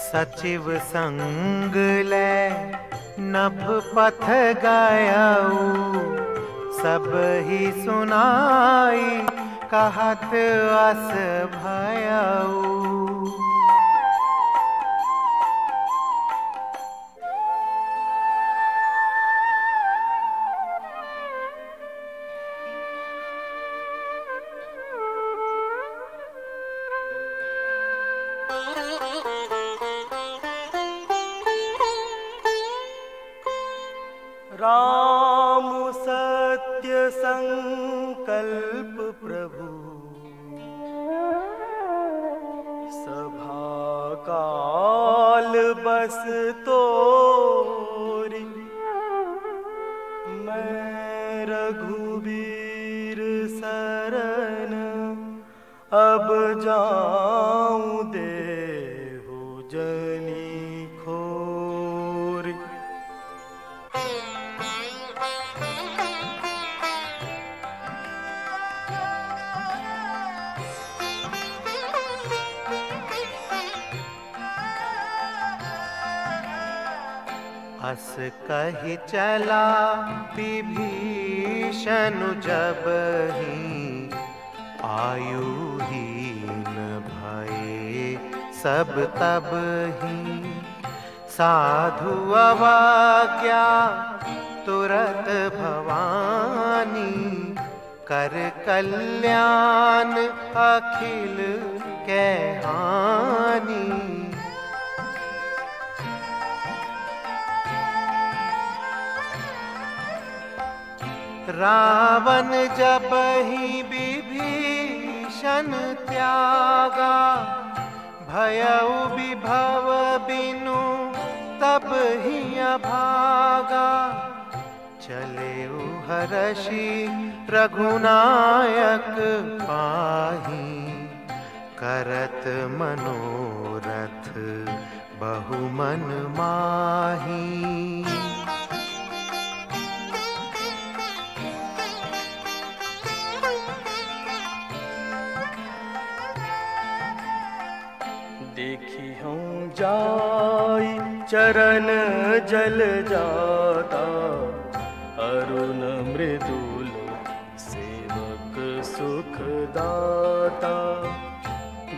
सचिव संग ले नभ पथ गयऊ, सब ही सुनाई कहत अस भयऊ। राम सत्य संकल्प प्रभु, सभा काल बस तोरी। मैं रघुबीर शरण अब जाऊं देहु जनी खोरी। अस कहि चला विभीषण जब ही, आयुहीन भये सब तब ही। साधु अवज्ञा तुरत भवानी, कर कल्याण अखिल के हानि। रावण जब ही विभीषण त्यागा, भयउ विभव बिनु तब ही अभागा। चले हरषि रघुनायक पाही, करत मनोरथ बहुमन माही। देखी हूँ जाई चरण जल जाता, अरुण मृदुल सेवक सुख दाता।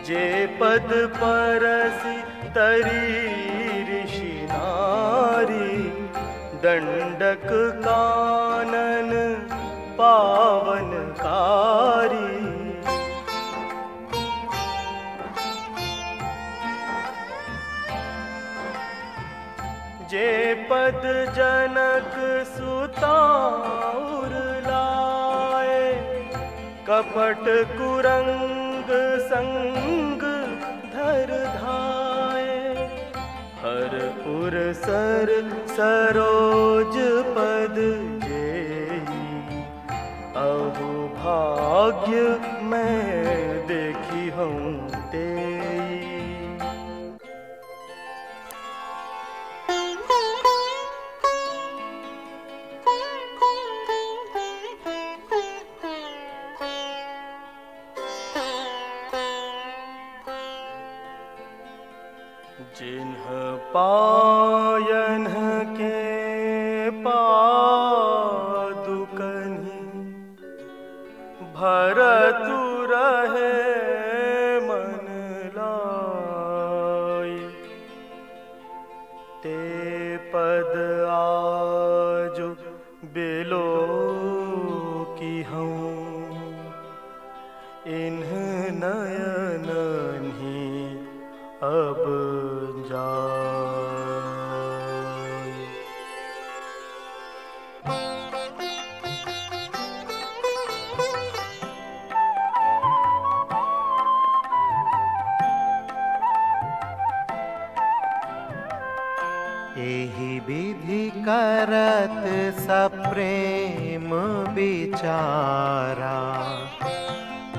जे पद परसि तरी ऋषि नारी, दंडक का जनक सुताउर लाए, कपट कुरंग संग धर धाए। हर उर सर सरोज पद जेई, अहु भाग्य मैं देखी हूँ तेई। जिन्ह पायन के पादुकनि, भरतु रहे मन लाई। ते पद आजु बिलो की हूँ, इन्ह नयन ही अब जाए। एहि विधि करत सप्रेम विचारा,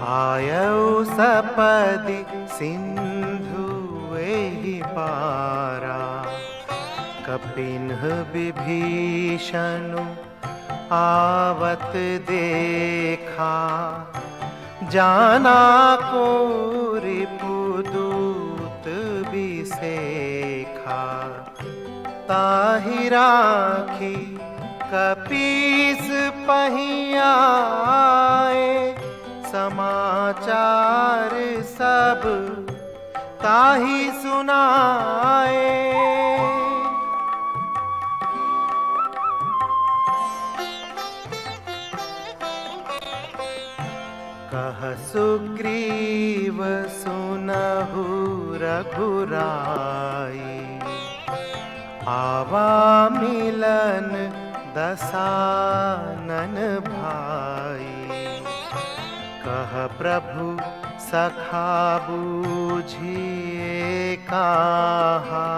आयौ सपदि सिंधु एहि पारा। कपिन्ह विभीषणु आवत देखा, जाना को रिपुदूत बिसेखा। ताहि राखी कपीस पहियाए, समाचार सब ताहि सुनाए। कह सुग्रीव सुनहु रघुराई, आवा मिलन दसानन भाई। कह प्रभु सखा बूझिए कहा,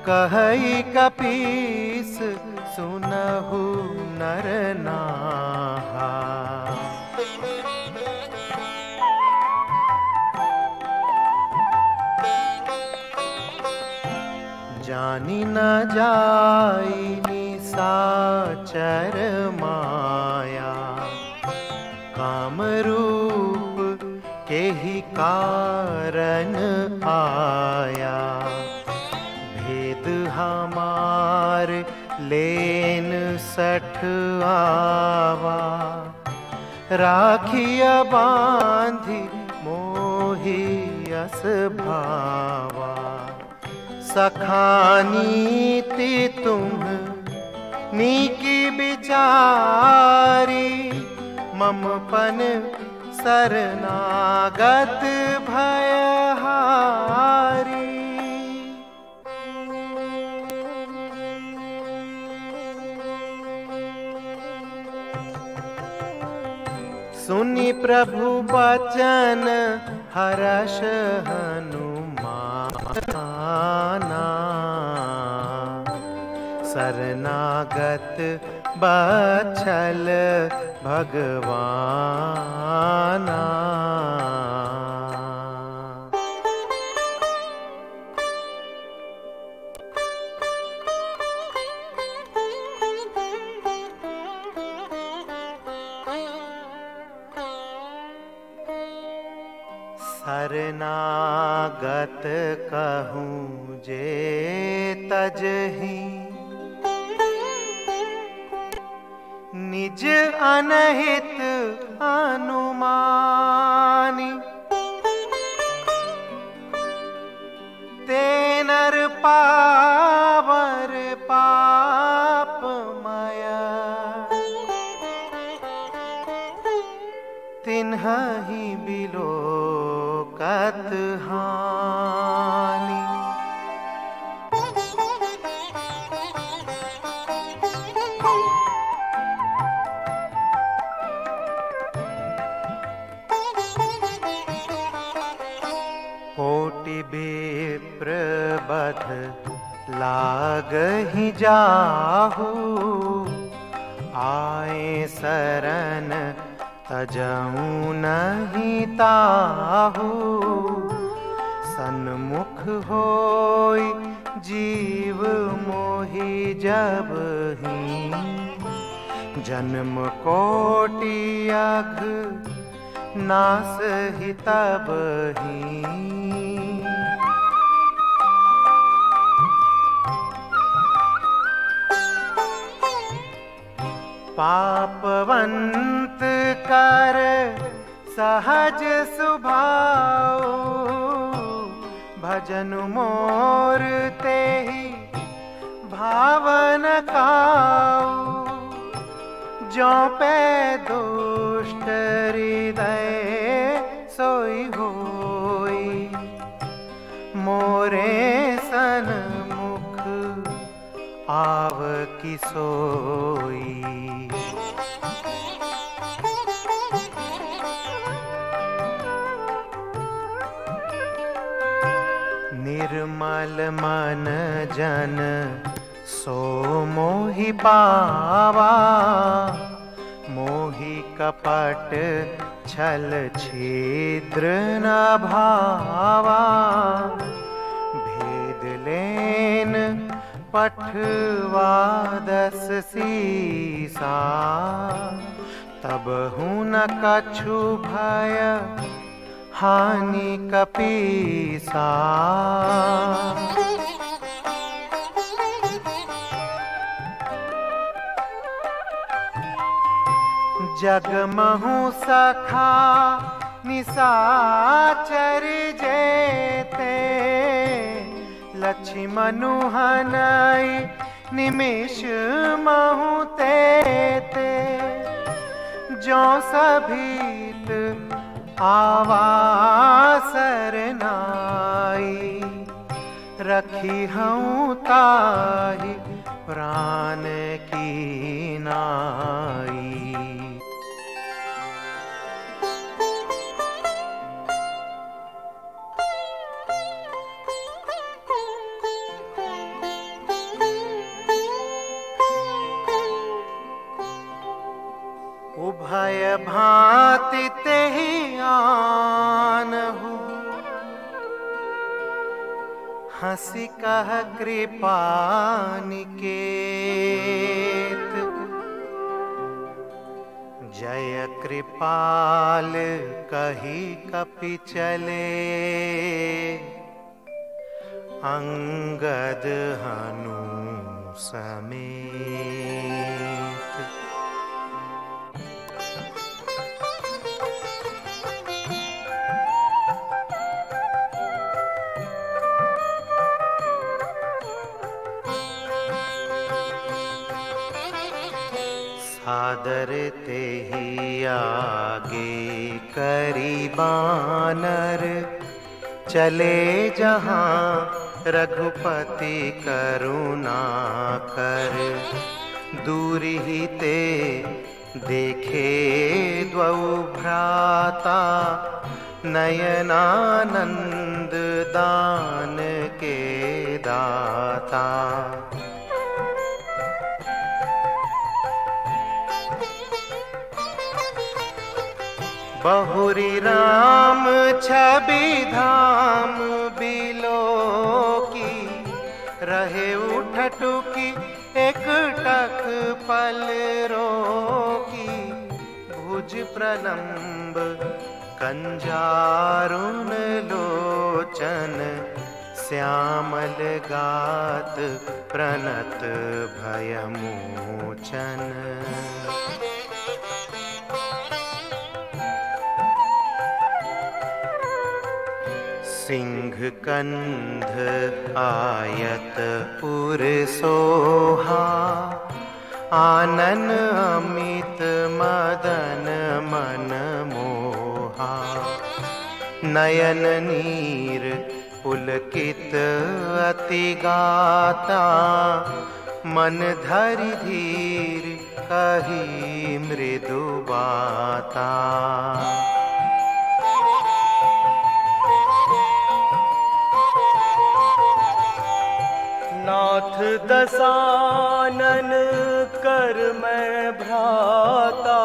कहई कपीस सुनहु नर नाहा। जानी न जाई निसाचर माया, काम रूप के ही कारण आया। भेद हमार लेन सठ आवा, राखिया बांधी मोही अस भावा। सखानीति तुम नीकी बिचारी, ममपन शरणागत भयहारी। सुनि प्रभु बचन हर्ष हनुमाना, शरणागत बछल भगवाना। शरणागत कहूँ जे तजहि, निज अनहित अनुमानी। ते नर पावर पापमय, तिन्हि बिलोकत हानि। बध लागहि जाहू, आए शरण तजऊ नहीं ताहू। सन्मुख होई जीव मोहि जब ही, जन्म कोटि अघ नास ही तब ही। पापवंत कर सहज सुभाव, भजन मोर तेहि भावन काऊ। जो पे दुष्ट हृदय सोई होई, मोरे सन्मुख आव की सोई। निर्मल मन जन सो मोहि पावा, मोहि कपट छल छिद्र न भावा। भेद लेन पठवा दस सीसा, तब हूँ न कछु भय हानि कपीसा। जगमहु सखा निसाचर जेते, लक्ष्मनु हनई निमिष महु तेते। जो सभीत आवा सरनाई, रखी हूँ ताहि प्राण की नाई। उभय भांति तेहि आनहु, हंसी कह कृपा निकेत। जय कृपाल कही कपि चले, अंगद हनु समेत। सादर तेहि आगे करी बानर, चले जहाँ रघुपति करुणा कर। दूर ही ते देखे द्वौ भ्राता, नयनानंद दान के दाता। बहुरी राम छवि धाम बिलो की, रहे उठटुकी एक टक पल रोकी। भुज प्रलंब कंजारुन लोचन, श्यामल गात प्रणत भयमोचन। सिंह कंध आयत पुर सोहा, आनन अमित मदन मन मोहा। नयन नीर पुलकित अति गाता, मन धरि धीर कही मृदु बाता। नाथ दसानन कर मैं भ्राता,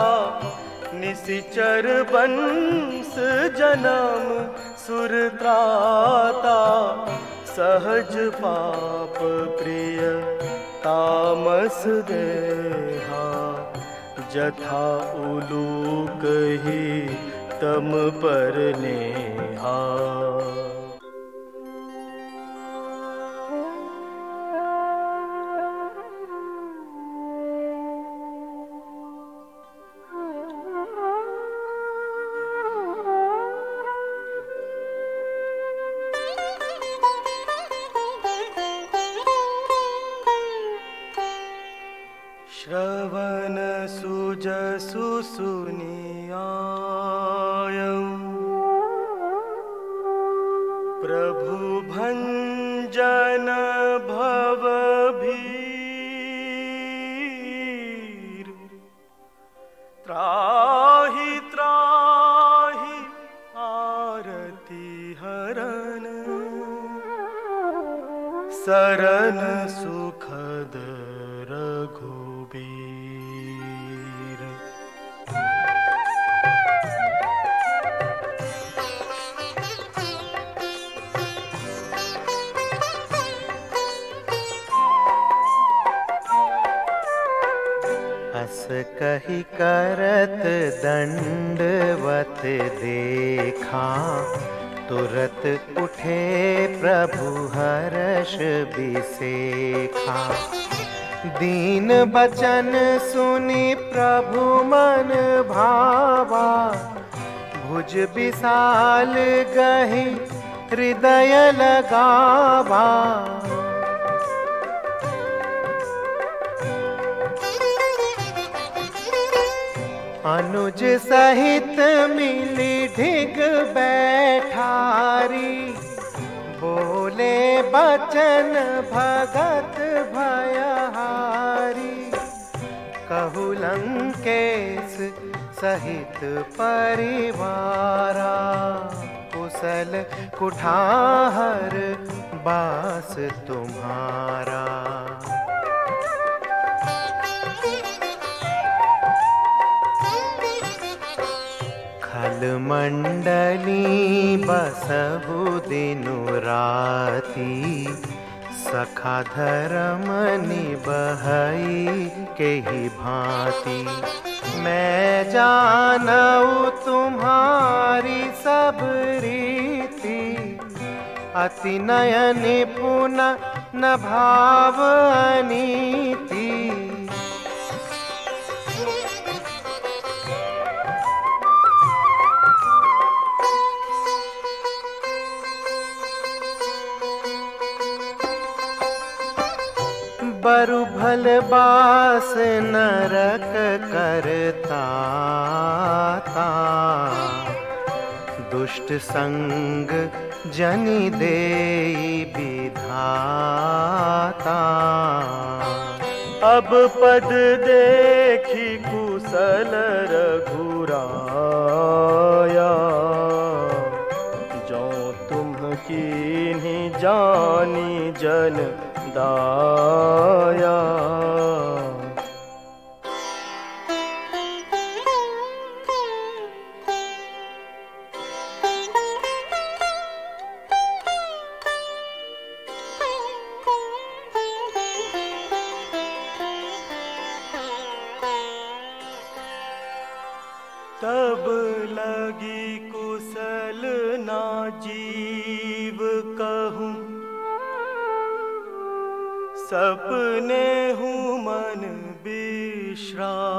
निशिचर बंस जन्म सुर त्राता, सहज पाप प्रिय तामस देहा, जथा उलूक ही तम पर नेहा। श्रवण सुजसु सुनियायं, प्रभु भंजन भव भीर, त्राहि त्राहि आरती हरण, शरण सुखद रघुबीर। अस कही करत दंडवत देखा, तुरत उठे प्रभु हर्ष बिसेखा। दीन बचन सुनि प्रभु मन भावा, भुज विशाल गहि हृदय लगावा। अनुज सहित मिली ढिग बैठारी, बोले बचन भगत भयहारी। कहु लंकेश सहित परिवारा, कुशल कुठार बास तुम्हारा। खल मंडली बसहु दिनु राती, सखा धर्म निबहई केहि भांति। मैं जानऊ तुम्हारी सब रीति, अति नयन निपुण न भाव अनीति। बरु भल बास नरक करता, दुष्ट संग जनि देई विधाता। अब पद देखी कुशल रघुराया, जो तुम कीन्ही जानी जन दाया। तब लगी कुशल ना जीव कहूँ, सपने हूँ मन विश्राम।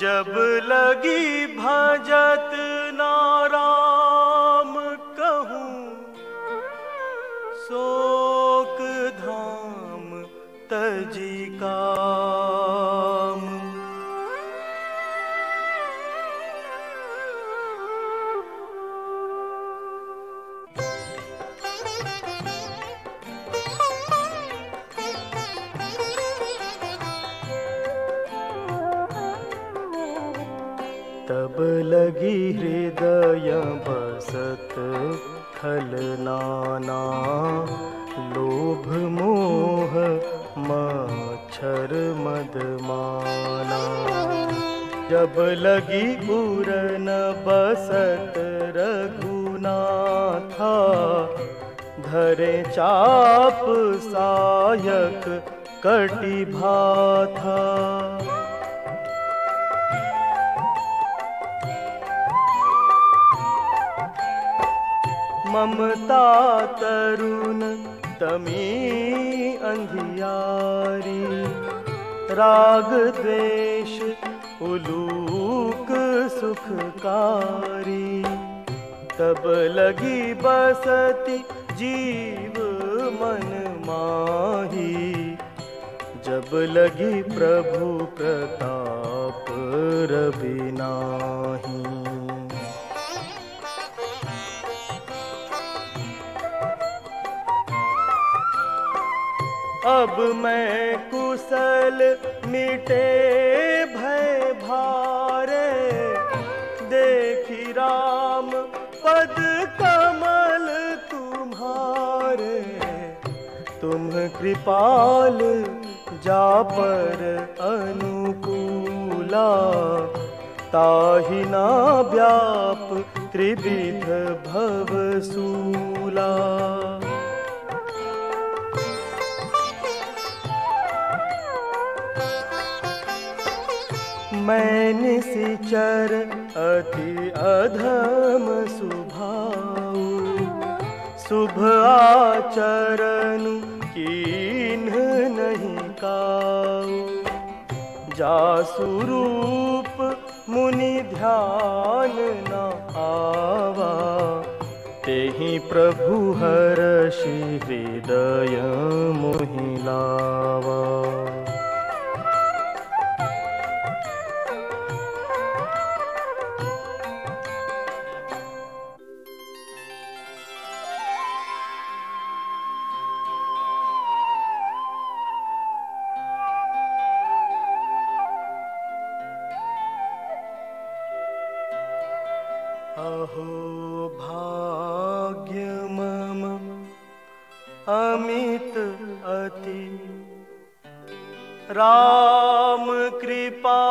जब लगी भजत नाराम कहूँ, शोक धाम तजी काम। तब लगी हृदय बसत छल नाना लोभ मोह मच्छर मदमाना। जब लगी उड़न बसत रघुनाथा धरे चाप सायक कटि भाथा। ममता तरुण तमी अंधियारी राग द्वेष उलूक सुखकारी। तब लगी बसती जीव मन माही जब लगी प्रभु प्रताप रवि नाही। अब मैं कुशल मिटे भय भारे देखी राम पद कमल तुम्हारे। तुम कृपाल जा पर अनुकूला ताहि ना व्याप त्रिविध भवसूला। मैं निशिचर अति अधम स्वभाव शुभ आचरण कीन्ह नहीं काऊ। जासु रूप मुनि ध्यान न आवा तेहि प्रभु हरषि हृदय मोहि लावा। अहो भाग्य मम अमित अति राम कृपा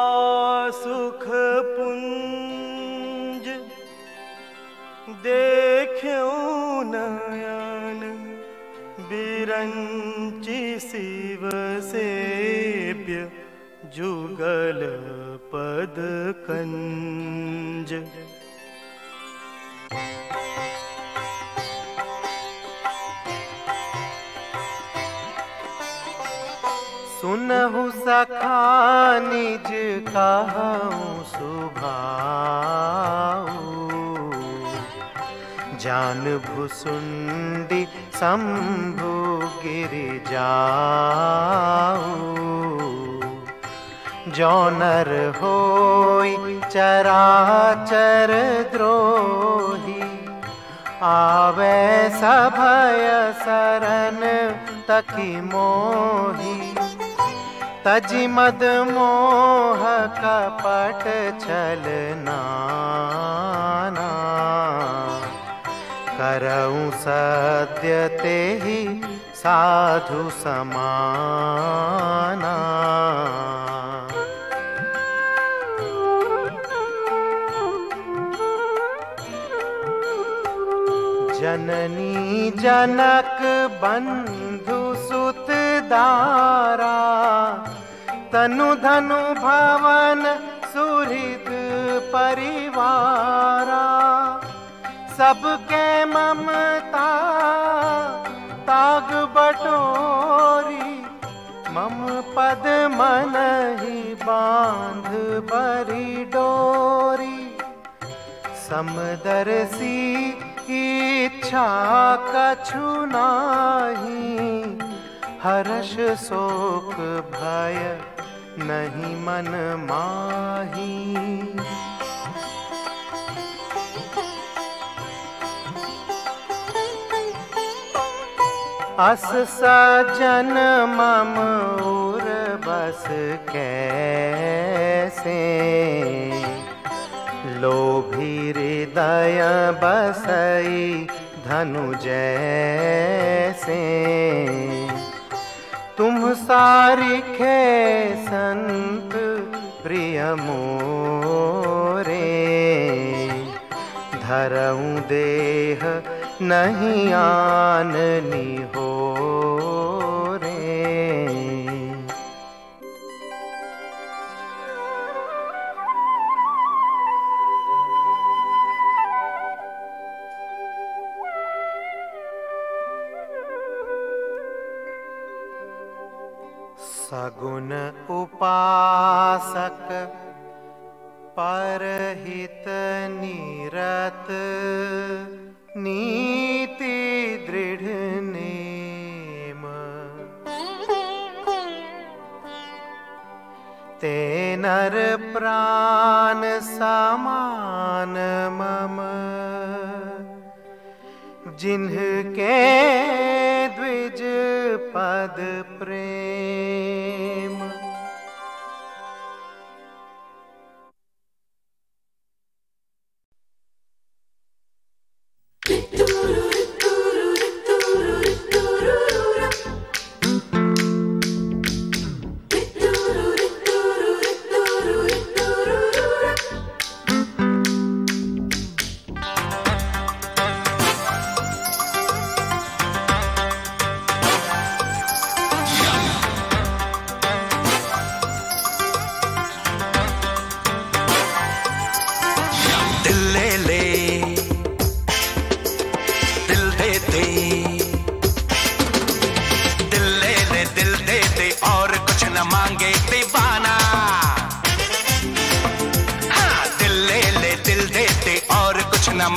सुख पुंज। देख्यूं नयन बिरंचि शिव सेव्य जुगल पद कंज। सुनहु सखा निज कहूँ सुभाऊ। जान भुसुंडी शंभु गिरि जाऊ। जौनर होई चराचर द्रोही आवे सभय सरन तकी मोही। तजि मद मोह कपट छल नाना करऊं सद्य तेहि साधु समाना। जननी जनक बंधु सुत दारा तनु धनु भवन सुहृद परिवारा। सबके ममता ताग बटोरी मम पद मन ही बांध बरी डोरी। समदर्शी इच्छा कछु नाही हर्ष शोक भय नहीं मन माही। अस सजन मम उर बस कैसे लोभी हृदय बसई धनु जैसे तुम सारिखे संत प्रिय मोरे धरऊं देह नहीं आननी हो रे। सगुन उपासक परहित निरत नीति दृढ़ नेम ते नर प्राण समान मम जिन्हके द्विज पद प्रेम।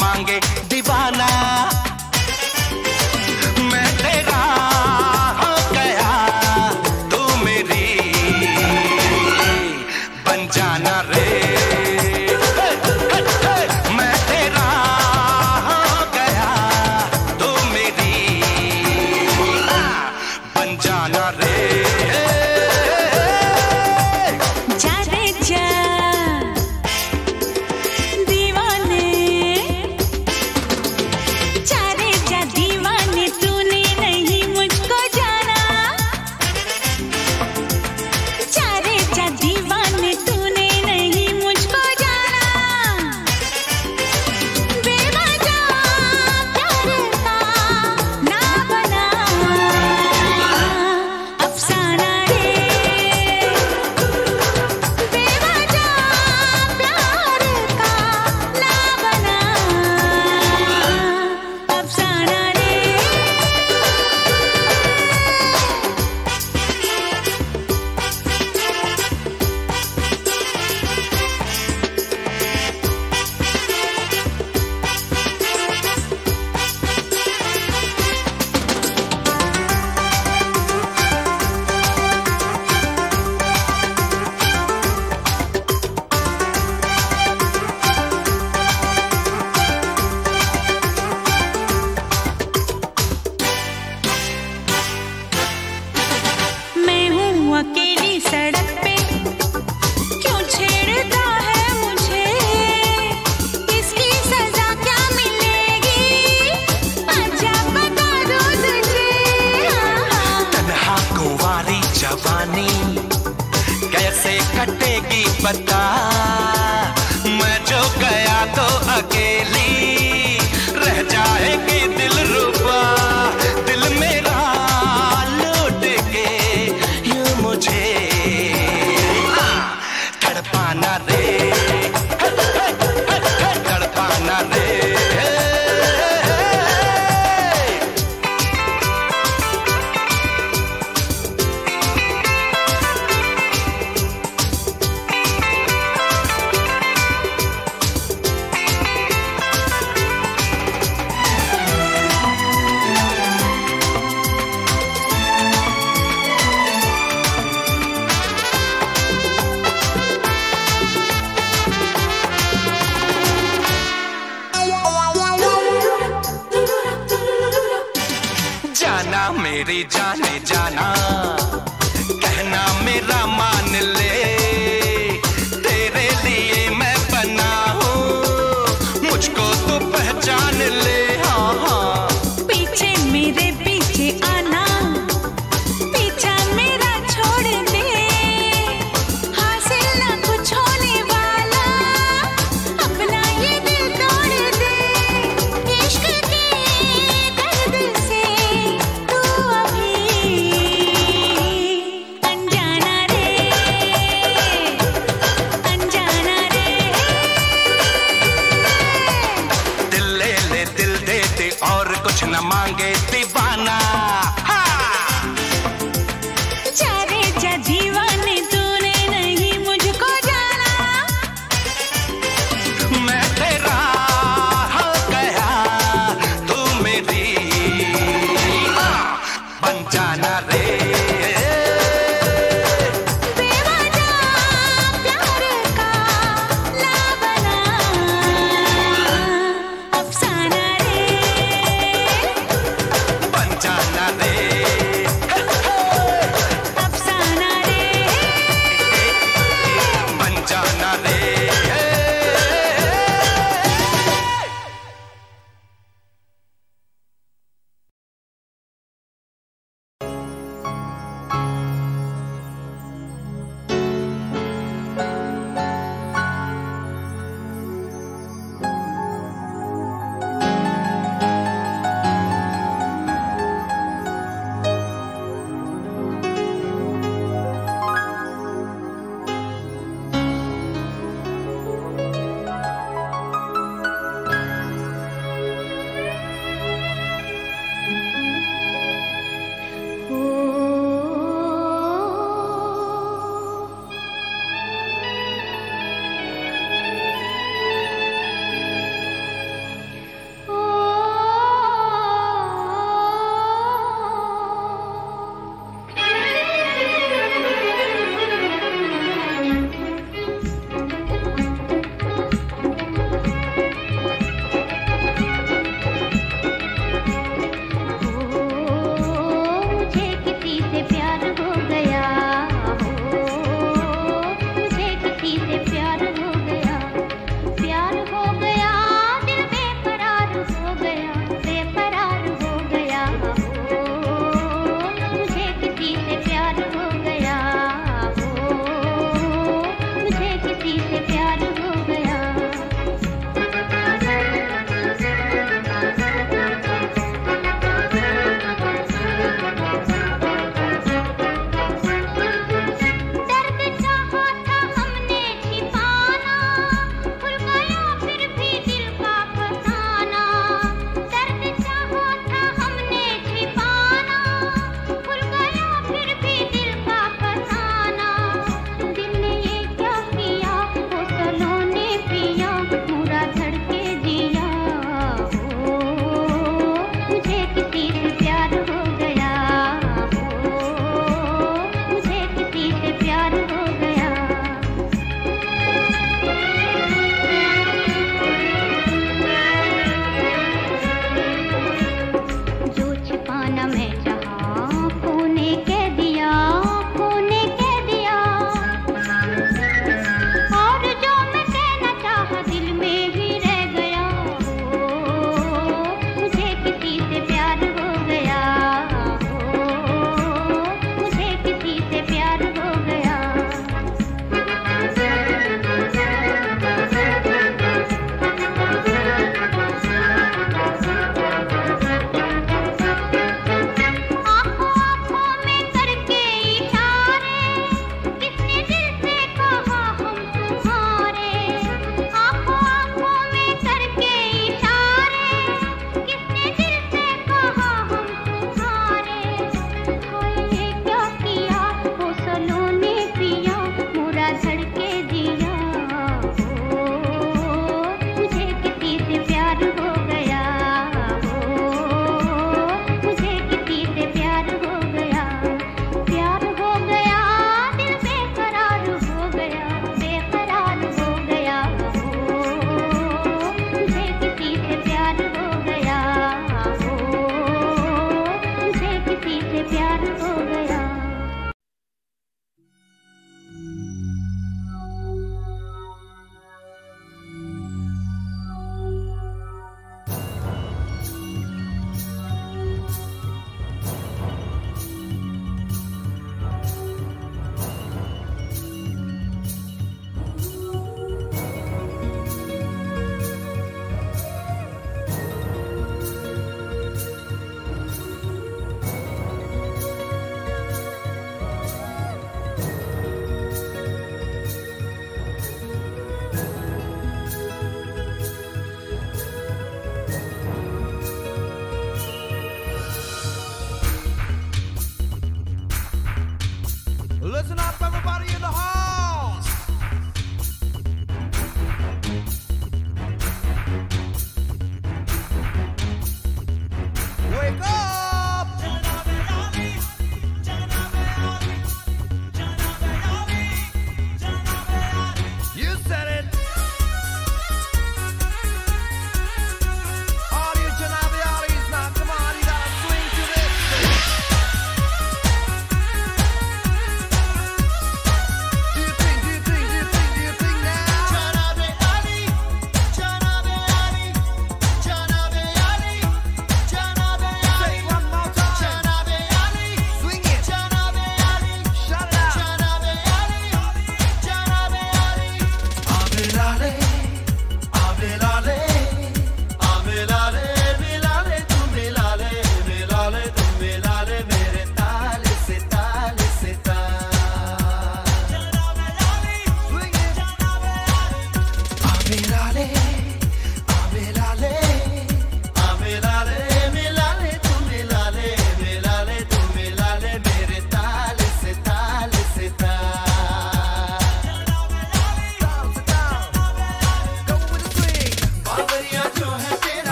मांगे दीवाना मैं तेरा हो गया तू मेरी बन जाना रे। मैं तेरा हो गया तू मेरी बन जाना रे। कैसे कटेगी पता मैं जो गया तो अकेली रह जाएगी दिलरुबा। दिल मेरा लौट के यूं मुझे तड़पाना रे तड़पाना रे। मेरी जाने जाना